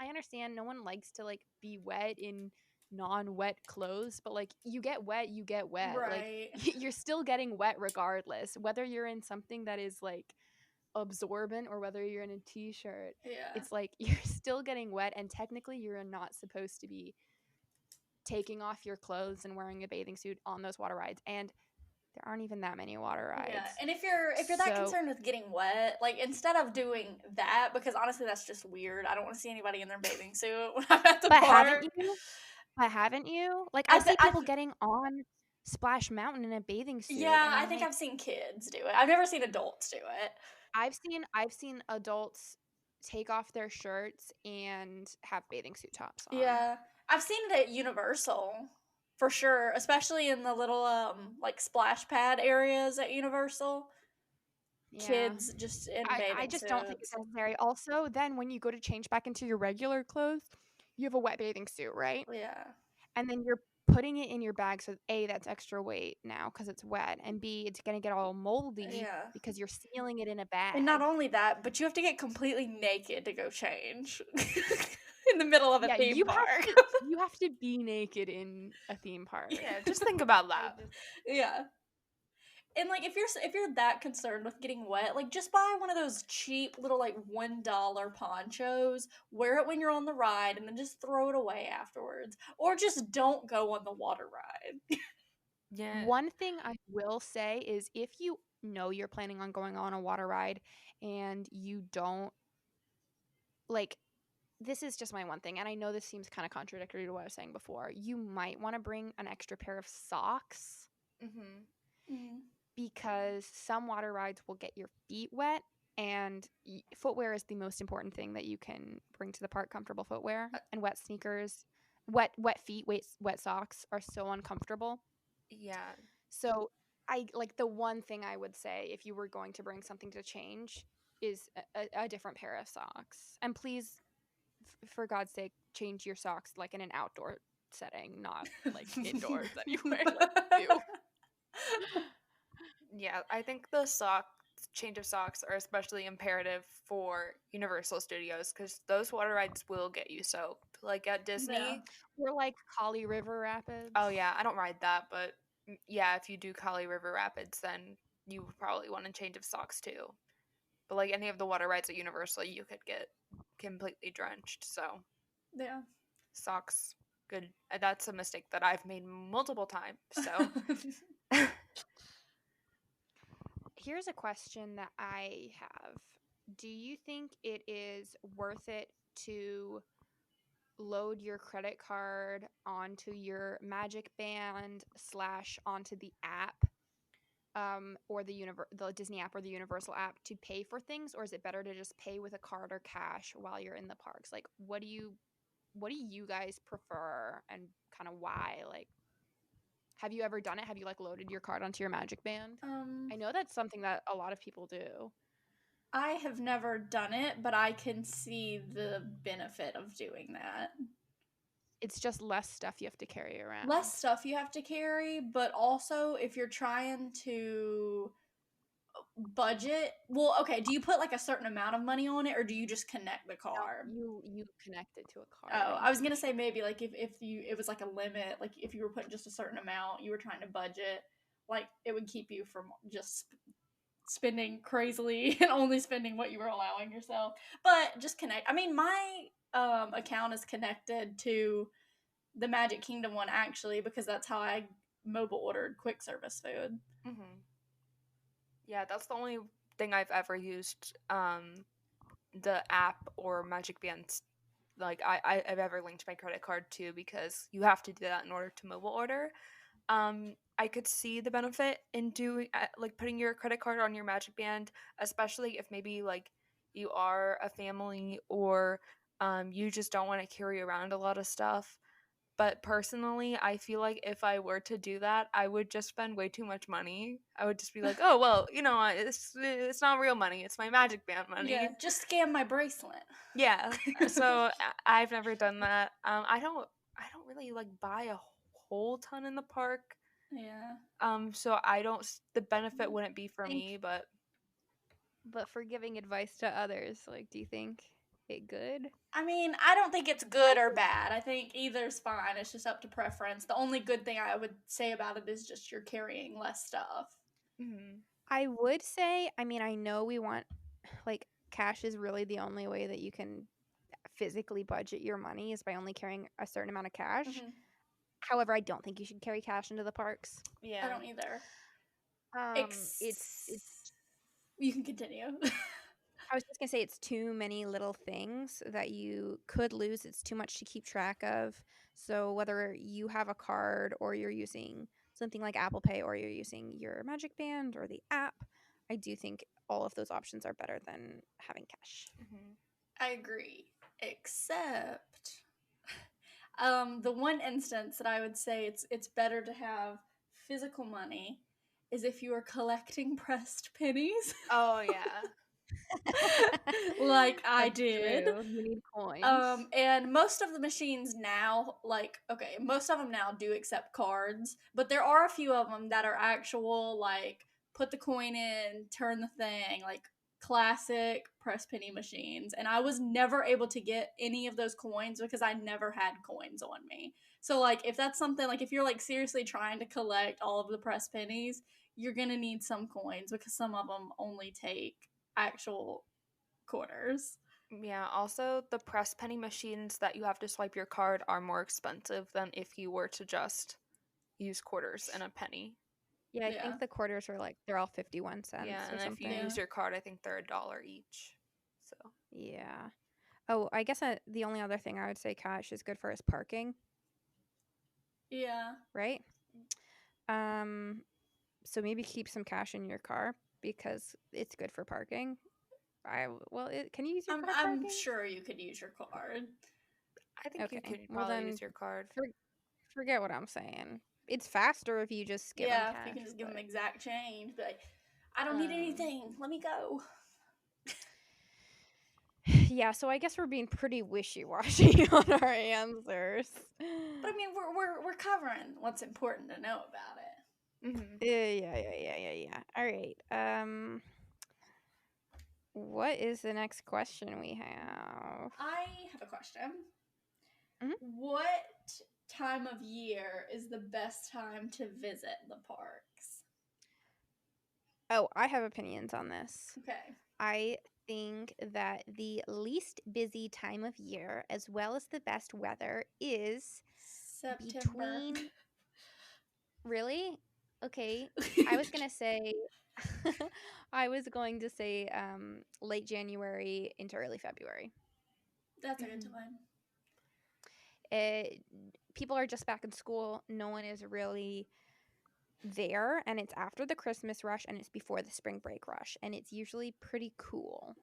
S2: I understand no one likes to like be wet in non-wet clothes, but like you get wet.
S3: Right.
S2: Like you're still getting wet regardless, whether you're in something that is like absorbent or whether you're in a t-shirt.
S3: Yeah.
S2: It's like you're still getting wet, and technically you're not supposed to be taking off your clothes and wearing a bathing suit on those water rides. And there aren't even that many water rides.
S3: Yeah, and if you're that concerned with getting wet, like instead of doing that, because honestly that's just weird. I don't want to see anybody in their bathing suit when I'm at the park.
S2: Haven't you? Like I see people getting on Splash Mountain in a bathing suit.
S3: Yeah,
S2: and
S3: I
S2: I'm
S3: think
S2: like,
S3: I've seen kids do it. I've never seen adults do it.
S2: I've seen adults take off their shirts and have bathing suit tops on.
S3: Yeah, I've seen it at Universal for sure, especially in the little like splash pad areas at Universal.
S2: Yeah.
S3: Kids just in
S2: I
S3: bathing
S2: just don't think it's
S3: suits.
S2: necessary. Also, then when you go to change back into your regular clothes, you have a wet bathing suit, right?
S3: Yeah,
S2: And then you're putting it in your bag, so A, that's extra weight now because it's wet, and B, it's gonna get all moldy
S3: yeah.
S2: because you're sealing it in a bag.
S3: And not only that, but you have to get completely naked to go change in the middle of a
S2: Yeah,
S3: theme
S2: you
S3: park.
S2: have to you have to be naked in a theme park.
S1: Yeah, just think about
S2: I
S1: that.
S2: just-
S3: Yeah. And like if you're that concerned with getting wet, like just buy one of those cheap little like $1 ponchos, wear it when you're on the ride, and then just throw it away afterwards. Or just don't go on the water ride.
S1: Yeah.
S2: One thing I will say is if you know you're planning on going on a water ride and you don't like this is just my one thing, and I know this seems kind of contradictory to what I was saying before. You might want to bring an extra pair of socks
S1: Mm-hmm.
S2: because some water rides will get your feet wet, and footwear is the most important thing that you can bring to the park. Comfortable footwear and wet sneakers, wet feet, wet socks are so uncomfortable.
S1: Yeah.
S2: So I like the one thing I would say if you were going to bring something to change is a different pair of socks, and please for God's sake, change your socks like in an outdoor setting, not like indoors anywhere. Like, ew.
S1: Yeah, I think the change of socks are especially imperative for Universal Studios because those water rides will get you soaked. Like at Disney,
S2: Or like Kali River Rapids.
S1: oh yeah, I don't ride that, but yeah, if you do Kali River Rapids, then you would probably want a change of socks too. But like any of the water rides at Universal, you could get completely drenched. So
S3: Yeah.
S1: socks, good. That's a mistake that I've made multiple times. So
S2: Here's a question that I have. Do you think it is worth it to load your credit card onto your Magic Band / onto the app, or the Disney app or the Universal app to pay for things, or is it better to just pay with a card or cash while you're in the parks? Like, what do you guys prefer, and kind of why? Like, have you ever done it? Have you like loaded your card onto your Magic Band? I know that's something that a lot of people do.
S3: I have never done it, but I can see the benefit of doing that.
S2: It's just less stuff you have to carry around.
S3: Less stuff you have to carry, but also if you're trying to budget, well, okay, do you put like a certain amount of money on it or do you just connect the card?
S2: No, you connect it to a card.
S3: Oh,
S2: I'm
S3: I was
S2: pretty
S3: gonna say
S2: sure.
S3: maybe like if you it was like a limit, like if you were putting just a certain amount, you were trying to budget, like it would keep you from just spending crazily and only spending what you were allowing yourself. But just connect. I mean, my account is connected to the Magic Kingdom one actually because that's how I mobile ordered quick service food.
S1: mm-hmm. Yeah, that's the only thing I've ever used the app or Magic Bands. Like I've ever linked my credit card to because you have to do that in order to mobile order. I could see the benefit in doing like putting your credit card on your Magic Band, especially if maybe like you are a family or you just don't want to carry around a lot of stuff. But personally, I feel like if I were to do that, I would just spend way too much money. I would just be like, oh well, it's not real money; it's my Magic Band money.
S3: Yeah, just scam my bracelet.
S1: Yeah. So I've never done that. I don't really like buy a whole ton in the park.
S3: Yeah.
S1: So I don't. The benefit wouldn't be for me, but
S2: But for giving advice to others, like, do you think it good?
S3: I mean, I don't think it's good or bad. I think either's fine. It's just up to preference. The only good thing I would say about it is just you're carrying less stuff.
S1: mm-hmm.
S2: I would say, I mean, I know we want, like, cash is really the only way that you can physically budget your money is by only carrying a certain amount of cash.
S3: Mm-hmm.
S2: However, I don't think you should carry cash into the parks.
S1: Yeah.
S3: I don't either.
S2: It's
S3: You can continue.
S2: I was just gonna say it's too many little things that you could lose. It's too much to keep track of. So whether you have a card or you're using, so something like Apple Pay or you're using your Magic Band or the app, I do think all of those options are better than having cash.
S3: I agree, except the one instance that I would say it's better to have physical money is if you are collecting pressed pennies.
S1: Oh yeah.
S3: Like I
S2: That's
S3: did.
S2: true. You need coins.
S3: And most of the machines now, like, okay, most of them now do accept cards, but there are a few of them that are actual, like, put the coin in, turn the thing, like classic press penny machines. And I was never able to get any of those coins because I never had coins on me. So, like, if that's something, like, if you're, like, seriously trying to collect all of the press pennies, you're gonna need some coins because some of them only take actual quarters.
S1: Yeah, also the press penny machines that you have to swipe your card are more expensive than if you were to just use quarters and a penny.
S2: Yeah, I
S3: Yeah.
S2: think the quarters are like they're all 51 cents
S1: Yeah,
S2: or
S1: and if you
S2: something.
S1: use your card, I think they're $1 each. So
S2: Yeah. Oh, I guess the only other thing I would say cash is good for is parking,
S3: Yeah.
S2: right? So maybe keep some cash in your car because it's good for parking. Can you use your card
S3: I'm
S2: parking?
S3: sure you could use your card.
S1: I think you
S2: Okay.
S1: could
S2: Well
S1: probably
S2: then,
S1: use your card.
S2: forget what I'm saying. It's faster if you just give them
S3: Yeah,
S2: cash.
S3: if you can just give them
S2: but-
S3: exact change. Be like, I don't need anything. Let me go.
S2: Yeah, so I guess we're being pretty wishy-washy on our answers.
S3: But I mean, we're covering what's important to know about it.
S1: Mm-hmm.
S2: Yeah. All right. What is the next question we have?
S3: I have a question.
S2: Mhm.
S3: What time of year is the best time to visit the parks?
S2: Oh, I have opinions on this.
S3: Okay.
S2: I think that the least busy time of year, as well as the best weather, is
S3: September.
S2: between. Really? Okay. I was gonna say. I was going to say late January into early February.
S3: That's a good
S1: Mhm.
S3: time.
S2: People are just back in school. No one is really there, and it's after the Christmas rush and it's before the spring break rush, and it's usually pretty cool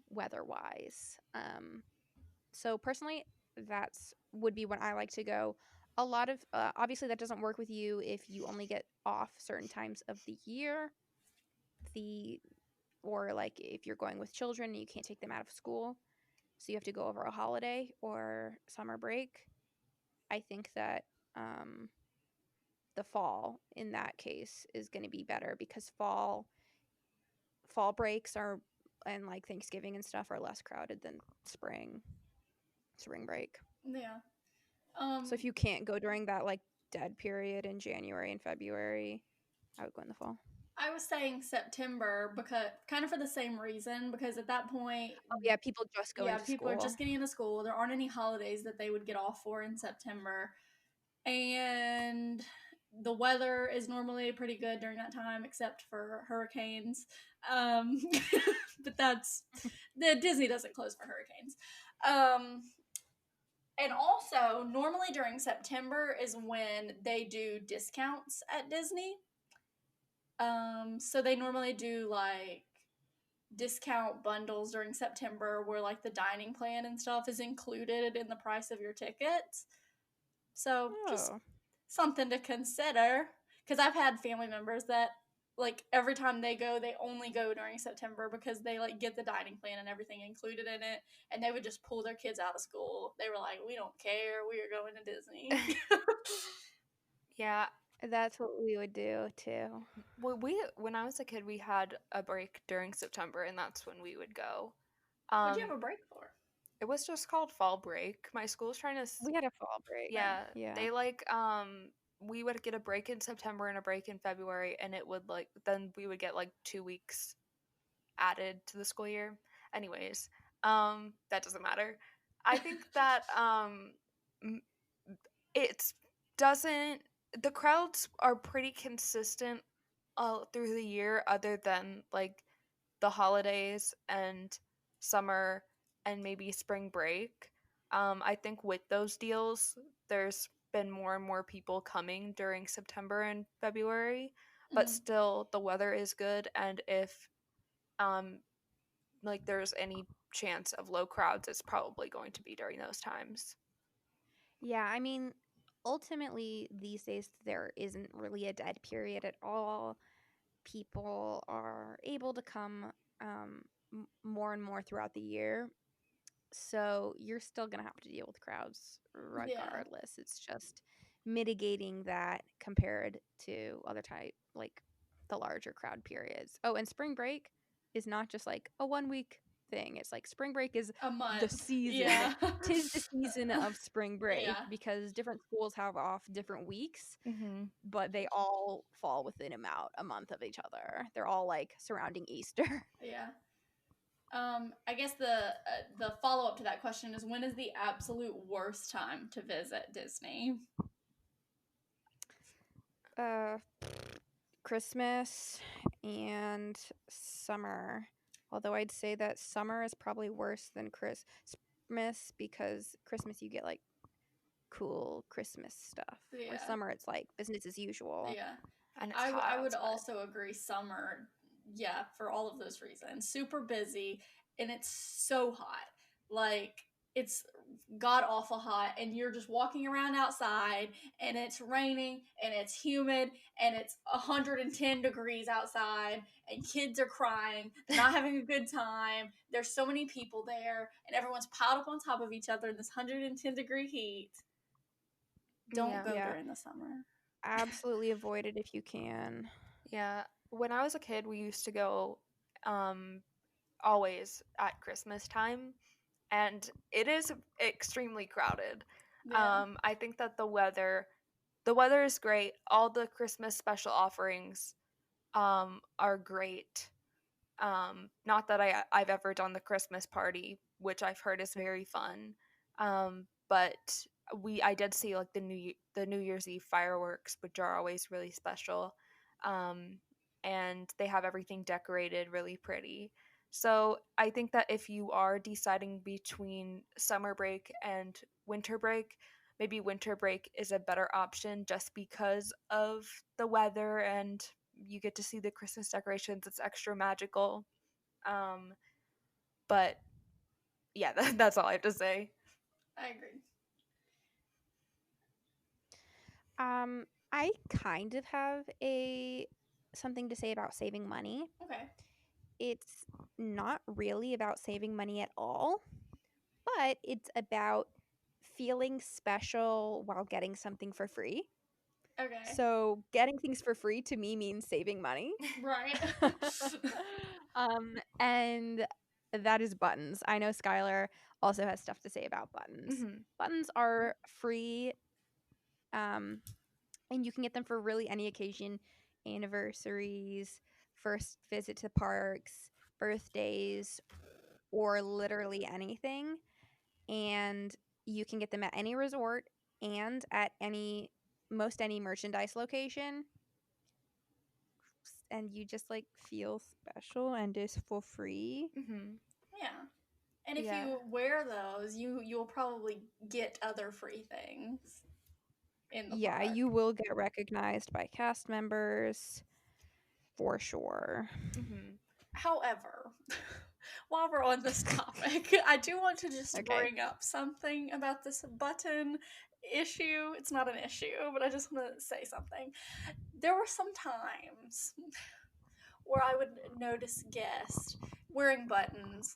S2: weather-wise. So personally, that's would be when I like to go. A lot of obviously that doesn't work with you if you only get off certain times of the year. The or like if you're going with children and you can't take them out of school, so you have to go over a holiday or summer break. I think that the fall in that case is going to be better because fall breaks are and like Thanksgiving and stuff are less crowded than spring break.
S3: Yeah.
S2: So if you can't go during that like dead period in January and February, I would go in the fall.
S3: I was saying September because kind of for the same reason because at that point,
S2: Oh yeah, people just go into
S3: people
S2: school.
S3: are just getting into school. There aren't any holidays that they would get off for in September, and the weather is normally pretty good during that time, except for hurricanes. Um, but that's the Disney doesn't close for hurricanes. And also, normally during September is when they do discounts at Disney. So they normally do like discount bundles during September where like the dining plan and stuff is included in the price of your tickets. So just something to consider because I've had family members that like every time they go they only go during September because they like get the dining plan and everything included in it and they would just pull their kids out of school. They were like, we don't care, we are going to Disney.
S1: Yeah.
S2: That's what we would do too.
S1: Well, when I was a kid, we had a break during September, and that's when we would go.
S3: What'd you have a break for?
S1: It was just called fall break. My school was trying to.
S2: We had a fall break.
S1: Yeah,
S2: Yeah.
S1: they like we would get a break in September and a break in February, and it would like then we would get like 2 weeks added to the school year. Anyways, that doesn't matter. I think that m- it doesn't. The crowds are pretty consistent through the year, other than like the holidays and summer and maybe spring break. I think with those deals, there's been more and more people coming during September and February, but
S3: Mhm.
S1: still the weather is good, and if like there's any chance of low crowds, it's probably going to be during those times.
S2: Yeah, I mean, ultimately, these days there isn't really a dead period at all. People are able to come more and more throughout the year. So you're still going to have to deal with crowds
S3: Yeah.
S2: regardless. It's just mitigating that compared to other type, like the larger crowd periods. Oh, and spring break is not just like a 1 week thing. It's like spring break is
S3: A
S2: the
S3: month.
S2: season.
S3: Yeah.
S2: Tis the season of spring break
S3: Yeah.
S2: because different schools have off different weeks,
S1: Mm-hmm.
S2: but they all fall within about a month of each other. They're all like surrounding Easter.
S3: Yeah. I guess the follow up to that question is, when is the absolute worst time to visit Disney?
S2: Uh, Christmas and summer. Although I'd say that summer is probably worse than Christmas because Christmas you get like cool Christmas stuff. Where
S3: Yeah.
S2: summer it's like business as usual.
S3: Yeah.
S1: And it's hot
S3: I would
S1: outside.
S3: also agree summer, yeah, for all of those reasons. Super busy and it's so hot. Like it's god awful hot and you're just walking around outside and it's raining and it's humid and it's 110 degrees outside and kids are crying, they're not having a good time. There's so many people there and everyone's piled up on top of each other in this 110-degree heat. Don't
S1: Yeah.
S3: go
S2: Yeah.
S3: during the summer.
S2: Absolutely avoid it if you can.
S1: Yeah. When I was a kid, we used to go um always at Christmas time, and it is extremely crowded.
S3: Yeah.
S1: I think that the weather is great. All the Christmas special offerings are great. Not that I've ever done the Christmas party, which I've heard is very fun. But I did see like the New Year's Eve fireworks, which are always really special. Um, and they have everything decorated really pretty. So I think that if you are deciding between summer break and winter break, maybe winter break is a better option just because of the weather, and you get to see the Christmas decorations. It's extra magical. Um, but yeah, that's all I have to say.
S3: I agree.
S2: I kind of have a something to say about saving money.
S3: Okay.
S2: It's not really about saving money at all, but it's about feeling special while getting something for free.
S3: Okay.
S2: So, getting things for free to me means saving money.
S3: Right.
S2: And that is buttons. I know Skylar also has stuff to say about buttons.
S1: Hmm.
S2: Buttons are free, um, and you can get them for really any occasion, anniversaries, first visit to parks, birthdays, or literally anything. And you can get them at any resort and at any merchandise location. And you just like feel special and it's for free.
S1: Hmm.
S3: Yeah. And if
S1: Yeah.
S3: you wear those, you'll probably get other free things in the
S2: Yeah,
S3: park.
S2: you will get recognized by cast members for sure.
S1: Hmm.
S3: However, while we're on this topic, I do want to just
S2: Okay.
S3: bring up something about this button issue. It's not an issue, but I just want to say something. There were some times where I would notice guests wearing buttons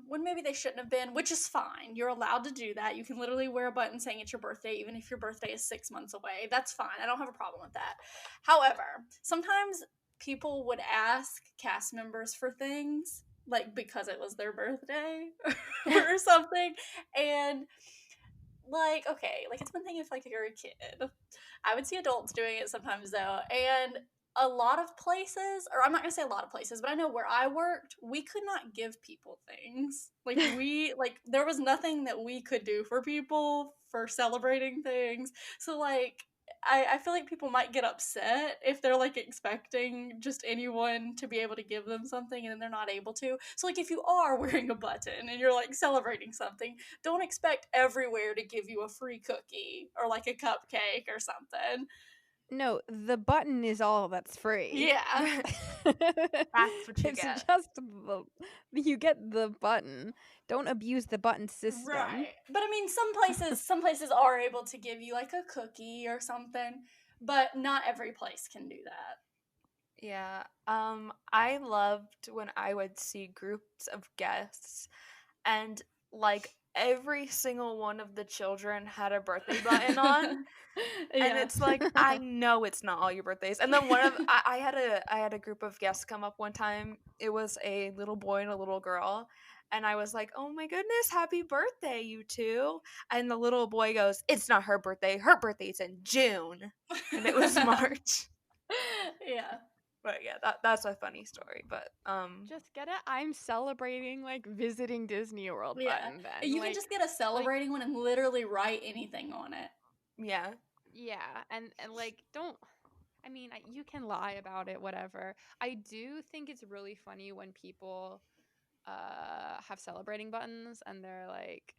S3: when maybe they shouldn't have been, which is fine. You're allowed to do that. You can literally wear a button saying it's your birthday, even if your birthday is 6 months away. That's fine. I don't have a problem with that. However, sometimes people would ask cast members for things, like because it was their birthday or something. And like, okay, like it's one thing if like you're a kid. I would see adults doing it sometimes though, and a lot of places, or I'm not gonna say a lot of places, but I know where I worked, we could not give people things. Like there was nothing that we could do for people for celebrating things. So like I feel like people might get upset if they're like expecting just anyone to be able to give them something and then they're not able to. So like if you are wearing a button and you're like celebrating something, don't expect everywhere to give you a free cookie or like a cupcake or something.
S2: No, the button is all that's free.
S3: Yeah.
S1: That's what you
S2: It's
S1: get.
S2: just you get the button. Don't abuse the button system.
S3: Right. But I mean some places are able to give you like a cookie or something, but not every place can do that.
S1: Yeah. I loved when I would see groups of guests and like every single one of the children had a birthday button on. And
S3: Yeah.
S1: it's like I know it's not all your birthdays. And then I had a group of guests come up one time. It was a little boy and a little girl. And I was like, "Oh my goodness, happy birthday, you two." And the little boy goes, "It's not her birthday. Her birthday's in June." And it was March.
S3: Yeah.
S1: But yeah, that's a funny story. But
S2: Just get it. I'm celebrating like visiting Disney World
S3: Yeah.
S2: button then.
S3: You
S2: like,
S3: can just get a celebrating one and literally write anything on it.
S1: yeah.
S2: yeah, and like don't. I mean, you can lie about it, whatever. I do think it's really funny when people have celebrating buttons and they're like,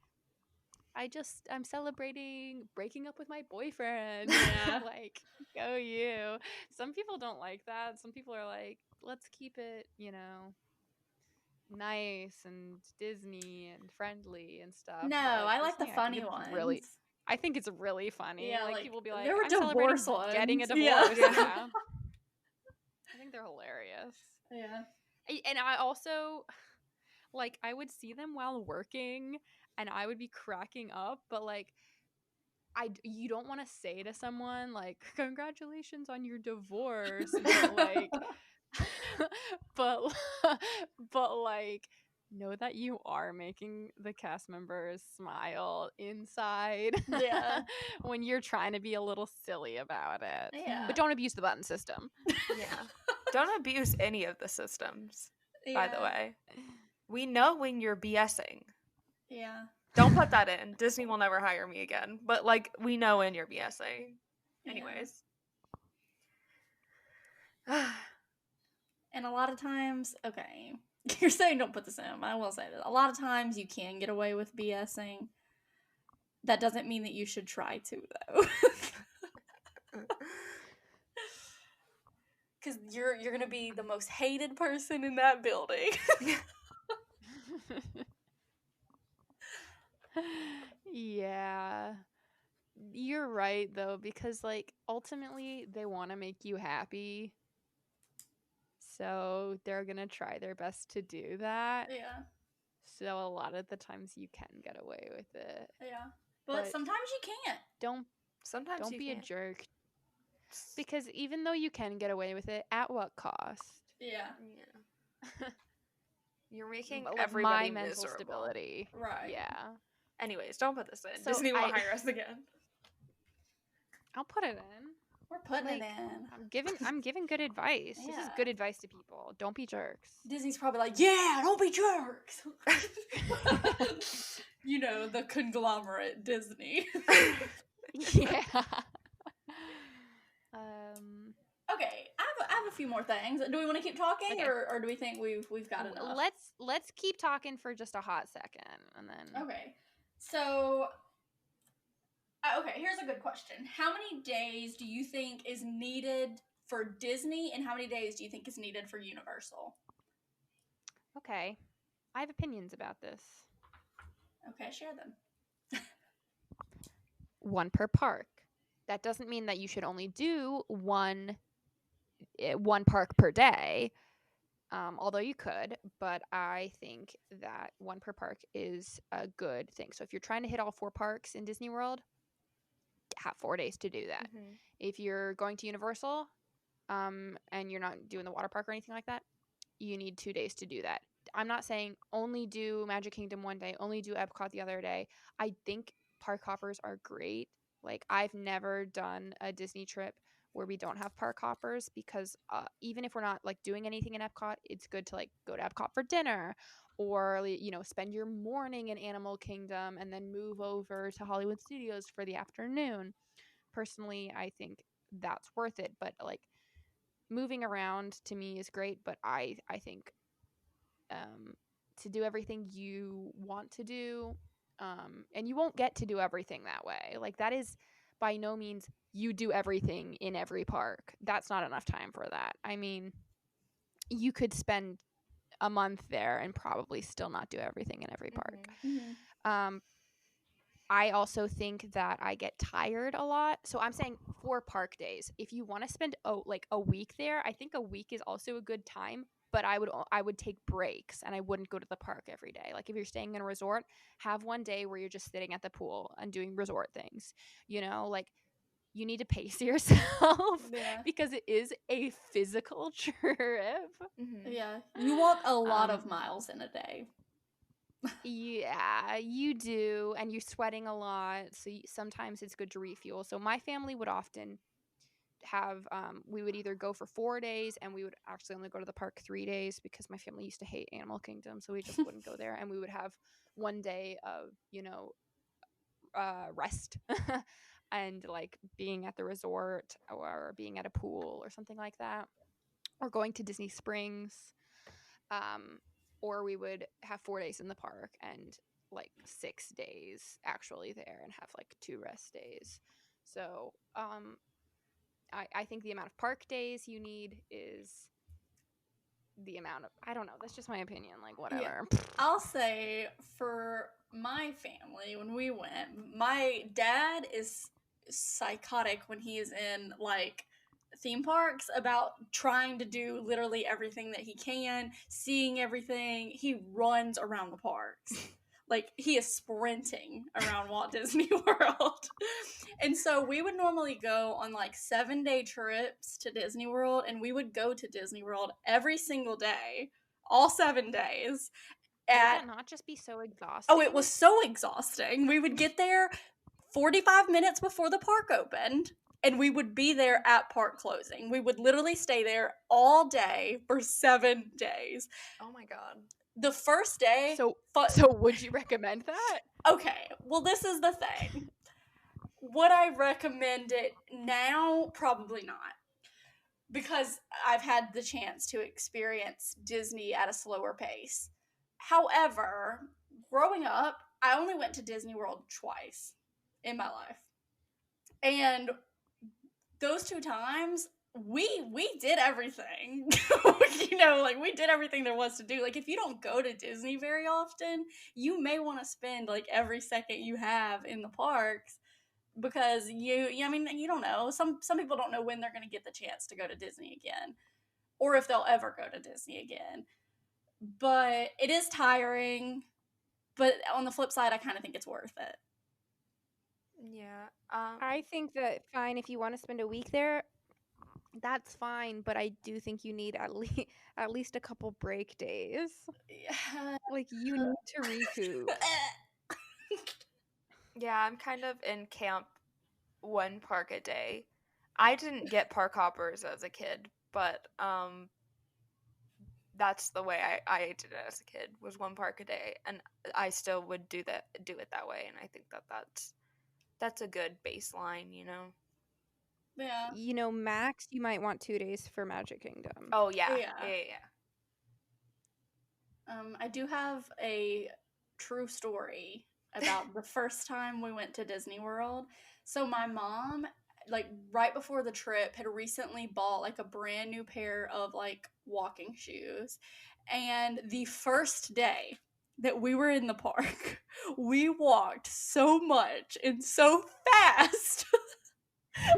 S2: I'm celebrating breaking up with my boyfriend.
S3: Yeah.
S2: Like, go you. Some people don't like that. Some people are like, let's keep it, nice and Disney and friendly and stuff.
S3: No,
S2: But like
S3: I like the
S2: Disney,
S3: funny ones.
S2: I think it's really funny.
S3: Yeah,
S2: like people be like,
S3: there were
S2: I'm celebrating
S3: divorce ones.
S2: getting a
S3: Yeah.
S2: divorce. Yeah. I think they're hilarious.
S3: Yeah.
S2: And I also like I would see them while working and I would be cracking up, but like you don't want to say to someone like congratulations on your divorce, but like but but like know that you are making the cast members smile inside.
S3: Yeah.
S2: When you're trying to be a little silly about it.
S3: Yeah.
S2: But don't abuse the button system.
S1: Yeah. Don't abuse any of the systems, by the
S3: Yeah.
S1: way. We know when you're BSing.
S3: Yeah.
S1: Don't put that in. Disney will never hire me again. But like we know when you're BSing.
S3: Yeah.
S1: Anyways.
S3: And a lot of times, okay, you're saying don't put this in. I will say that a lot of times you can get away with BSing. That doesn't mean that you should try to, though. Because you're gonna be the most hated person in that building.
S2: Yeah. You're right though, because like ultimately they want to make you happy. So they're going to try their best to do that.
S3: Yeah.
S2: So a lot of the times you can get away with it.
S3: Yeah. But sometimes you can't.
S1: Sometimes
S2: Don't
S1: you
S2: be
S1: can't.
S2: a jerk. Because even though you can get away with it, at what cost?
S3: Yeah.
S1: Yeah. You're making
S2: Like
S1: everybody
S2: my mental
S1: miserable.
S2: stability.
S3: Right.
S2: Yeah.
S1: Anyways, don't put this in.
S2: So
S1: Disney won't hire us again.
S2: I'll put it in.
S3: We're putting
S2: Like,
S3: it in.
S2: I'm giving good advice. This is
S3: Yeah.
S2: good advice to people. Don't be jerks.
S3: Disney's probably like, yeah, don't be jerks. You know, the conglomerate Disney.
S2: Yeah.
S3: Okay, I have a few more things. Do we want to keep talking,
S2: Okay.
S3: or do we think we've got enough?
S2: Let's keep talking for just a hot second, and then
S3: Okay, so okay, here's a good question. How many days do you think is needed for Disney, and how many days do you think is needed for Universal?
S2: Okay, I have opinions about this.
S3: Okay, share them.
S2: One per park. That doesn't mean that you should only do one park per day. Although you could, but I think that one per park is a good thing. So if you're trying to hit all 4 parks in Disney World, have 4 days to do that.
S1: Mm-hmm.
S2: If you're going to Universal, and you're not doing the water park or anything like that, you need 2 days to do that. I'm not saying only do Magic Kingdom one day, only do Epcot the other day. I think park hoppers are great. Like, I've never done a Disney trip where we don't have park hoppers because even if we're not like doing anything in Epcot, it's good to like go to Epcot for dinner or spend your morning in Animal Kingdom and then move over to Hollywood Studios for the afternoon. personally, I think that's worth it. But like moving around to me is great, but I think to do everything you want to do, and you won't get to do everything that way. Like that is by no means you do everything in every park. That's not enough time for that. I mean, you could spend a month there and probably still not do everything in every park. I also think that I get tired a lot. So I'm saying for park days, if you want to spend like a week there, I think a week is also a good time. But I would take breaks and I wouldn't go to the park every day. Like if you're staying in a resort, have one day where you're just sitting at the pool and doing resort things. You know, like you need to pace yourself because it is a physical trip.
S3: Yeah, you walk a lot of miles in a day.
S2: Yeah, you do, and you're sweating a lot, so sometimes it's good to refuel. So my family would often have we would either go for 4 days, and we would actually only go to the park 3 days because my family used to hate Animal Kingdom, so we just wouldn't go there, and we would have one day of rest and like being at the resort or being at a pool or something like that, or going to Disney Springs. Or we would have 4 days in the park and like 6 days actually there and have like 2 rest days. So I think the amount of park days you need is the amount of, I don't know, that's just my opinion, like whatever.
S3: Yeah. I'll say for my family, when we went, my dad is psychotic when he is in like theme parks about trying to do literally everything that he can, seeing everything. He runs around the parks. Like he is sprinting around Walt Disney World. And so we would normally go on like 7-day trips to Disney World, and we would go to Disney World every single day, all 7 days.
S2: Would that not just be so exhausting?
S3: Oh, it was so exhausting. We would get there 45 minutes before the park opened, and we would be there at park closing. We would literally stay there all day for 7 days.
S1: Oh my god.
S3: The first day.
S2: So would you recommend that?
S3: Okay, well, this is the thing. Would I recommend it now? Probably not. Because I've had the chance to experience Disney at a slower pace. However, growing up, I only went to Disney World twice in my life. And those 2 times, we did everything. Like we did everything there was to do. Like if you don't go to Disney very often, you may want to spend like every second you have in the parks, because I mean, you don't know. Some people don't know when they're going to get the chance to go to Disney again, or if they'll ever go to Disney again. But it is tiring. But on the flip side, I kind of think it's worth it.
S1: Yeah.
S2: I think that fine if you want to spend a week there, that's fine. But I do think you need at least a couple break days. Like you need to recoup.
S1: Yeah, I'm kind of in camp 1 park a day. I didn't get park hoppers as a kid, but that's the way I did it as a kid, was 1 park a day, and I still would do it that way, and I think that's a good baseline,
S3: Yeah.
S2: Max, you might want 2 days for Magic Kingdom.
S1: Oh yeah.
S3: I do have a true story about the first time we went to Disney World. So my mom, like right before the trip, had recently bought like a brand new pair of like walking shoes. And the first day that we were in the park, we walked so much and so fast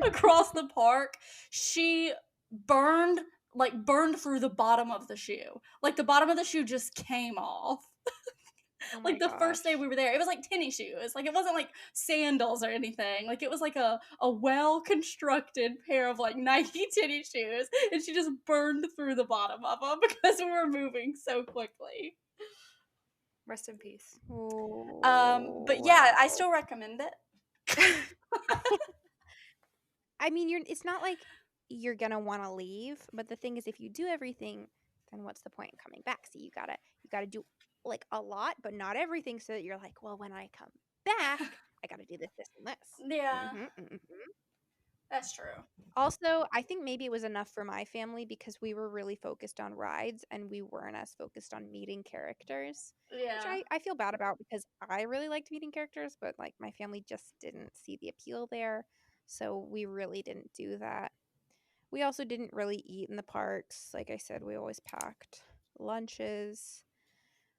S3: across the park. She burned through the bottom of the shoe. Like the bottom of the shoe just came off. Like the first day we were there, it was like tennis shoes. Like it wasn't like sandals or anything. Like it was like a well constructed pair of like Nike tennis shoes, and she just burned through the bottom of them because we were moving so quickly.
S1: Rest in peace.
S3: But yeah, I still recommend it.
S2: I mean, it's not like you're gonna want to leave, but the thing is, if you do everything, then what's the point in coming back? So you gotta do like a lot, but not everything, so that you're like, well, when I come back, I gotta do this, this, and this.
S3: Yeah.
S2: Mm-hmm, mm-hmm.
S3: That's true.
S2: Also, I think maybe it was enough for my family because we were really focused on rides and we weren't as focused on meeting characters, which
S3: Yeah.
S2: I feel bad about because I really liked meeting characters, but like my family just didn't see the appeal there. So we really didn't do that. We also didn't really eat in the parks. Like I said, we always packed lunches.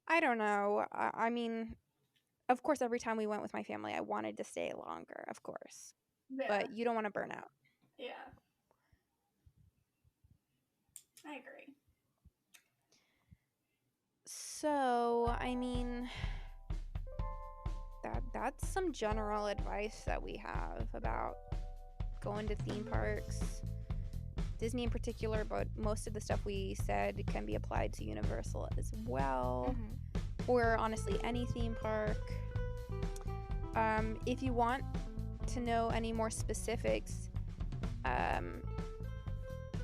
S2: I don't know. I mean, of course, every time we went with my family, I wanted to stay longer, of course.
S3: Yeah.
S2: But you don't want to burn out.
S3: Yeah. I agree.
S2: So, I mean, that's some general advice that we have about going to theme parks. Disney in particular, but most of the stuff we said can be applied to Universal as well, or honestly any theme park. If you want to know any more specifics,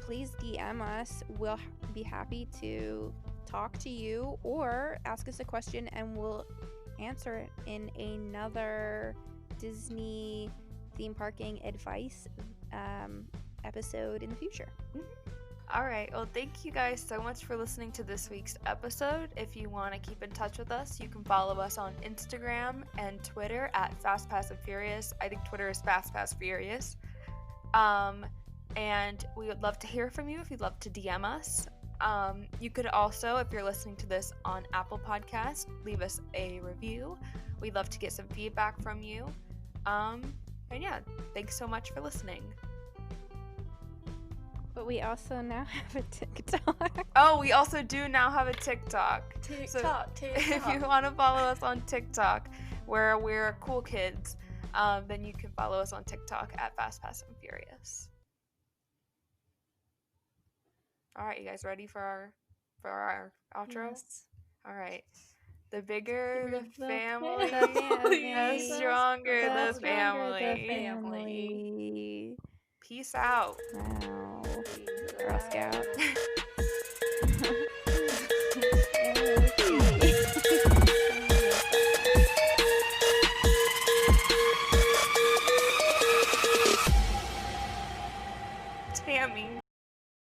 S2: please DM us. We'll be happy to talk to you or ask us a question and we'll answer it in another Disney theme parking advice episode in the future.
S1: All right. Well, thank you guys so much for listening to this week's episode. If you want to keep in touch with us, you can follow us on Instagram and Twitter at Fast Pass and Furious. I think Twitter is Fast Pass Furious. And we would love to hear from you if you'd love to DM us. You could also, if you're listening to this on Apple Podcasts, leave us a review. We'd love to get some feedback from you. And yeah, thanks so much for listening.
S2: But we also now have a TikTok.
S1: Oh, we also do now have a TikTok.
S3: TikTok.
S1: If you want to follow us on TikTok, where we're cool kids, then you can follow us on TikTok at Fast Pass and Furious. All right, you guys ready for our outro?
S3: Yes.
S1: All right. The bigger the family,
S2: The family.
S1: the stronger
S2: The
S1: the
S2: stronger the
S1: family. Peace out.
S2: Wow. Girl Scout.
S1: Tammy.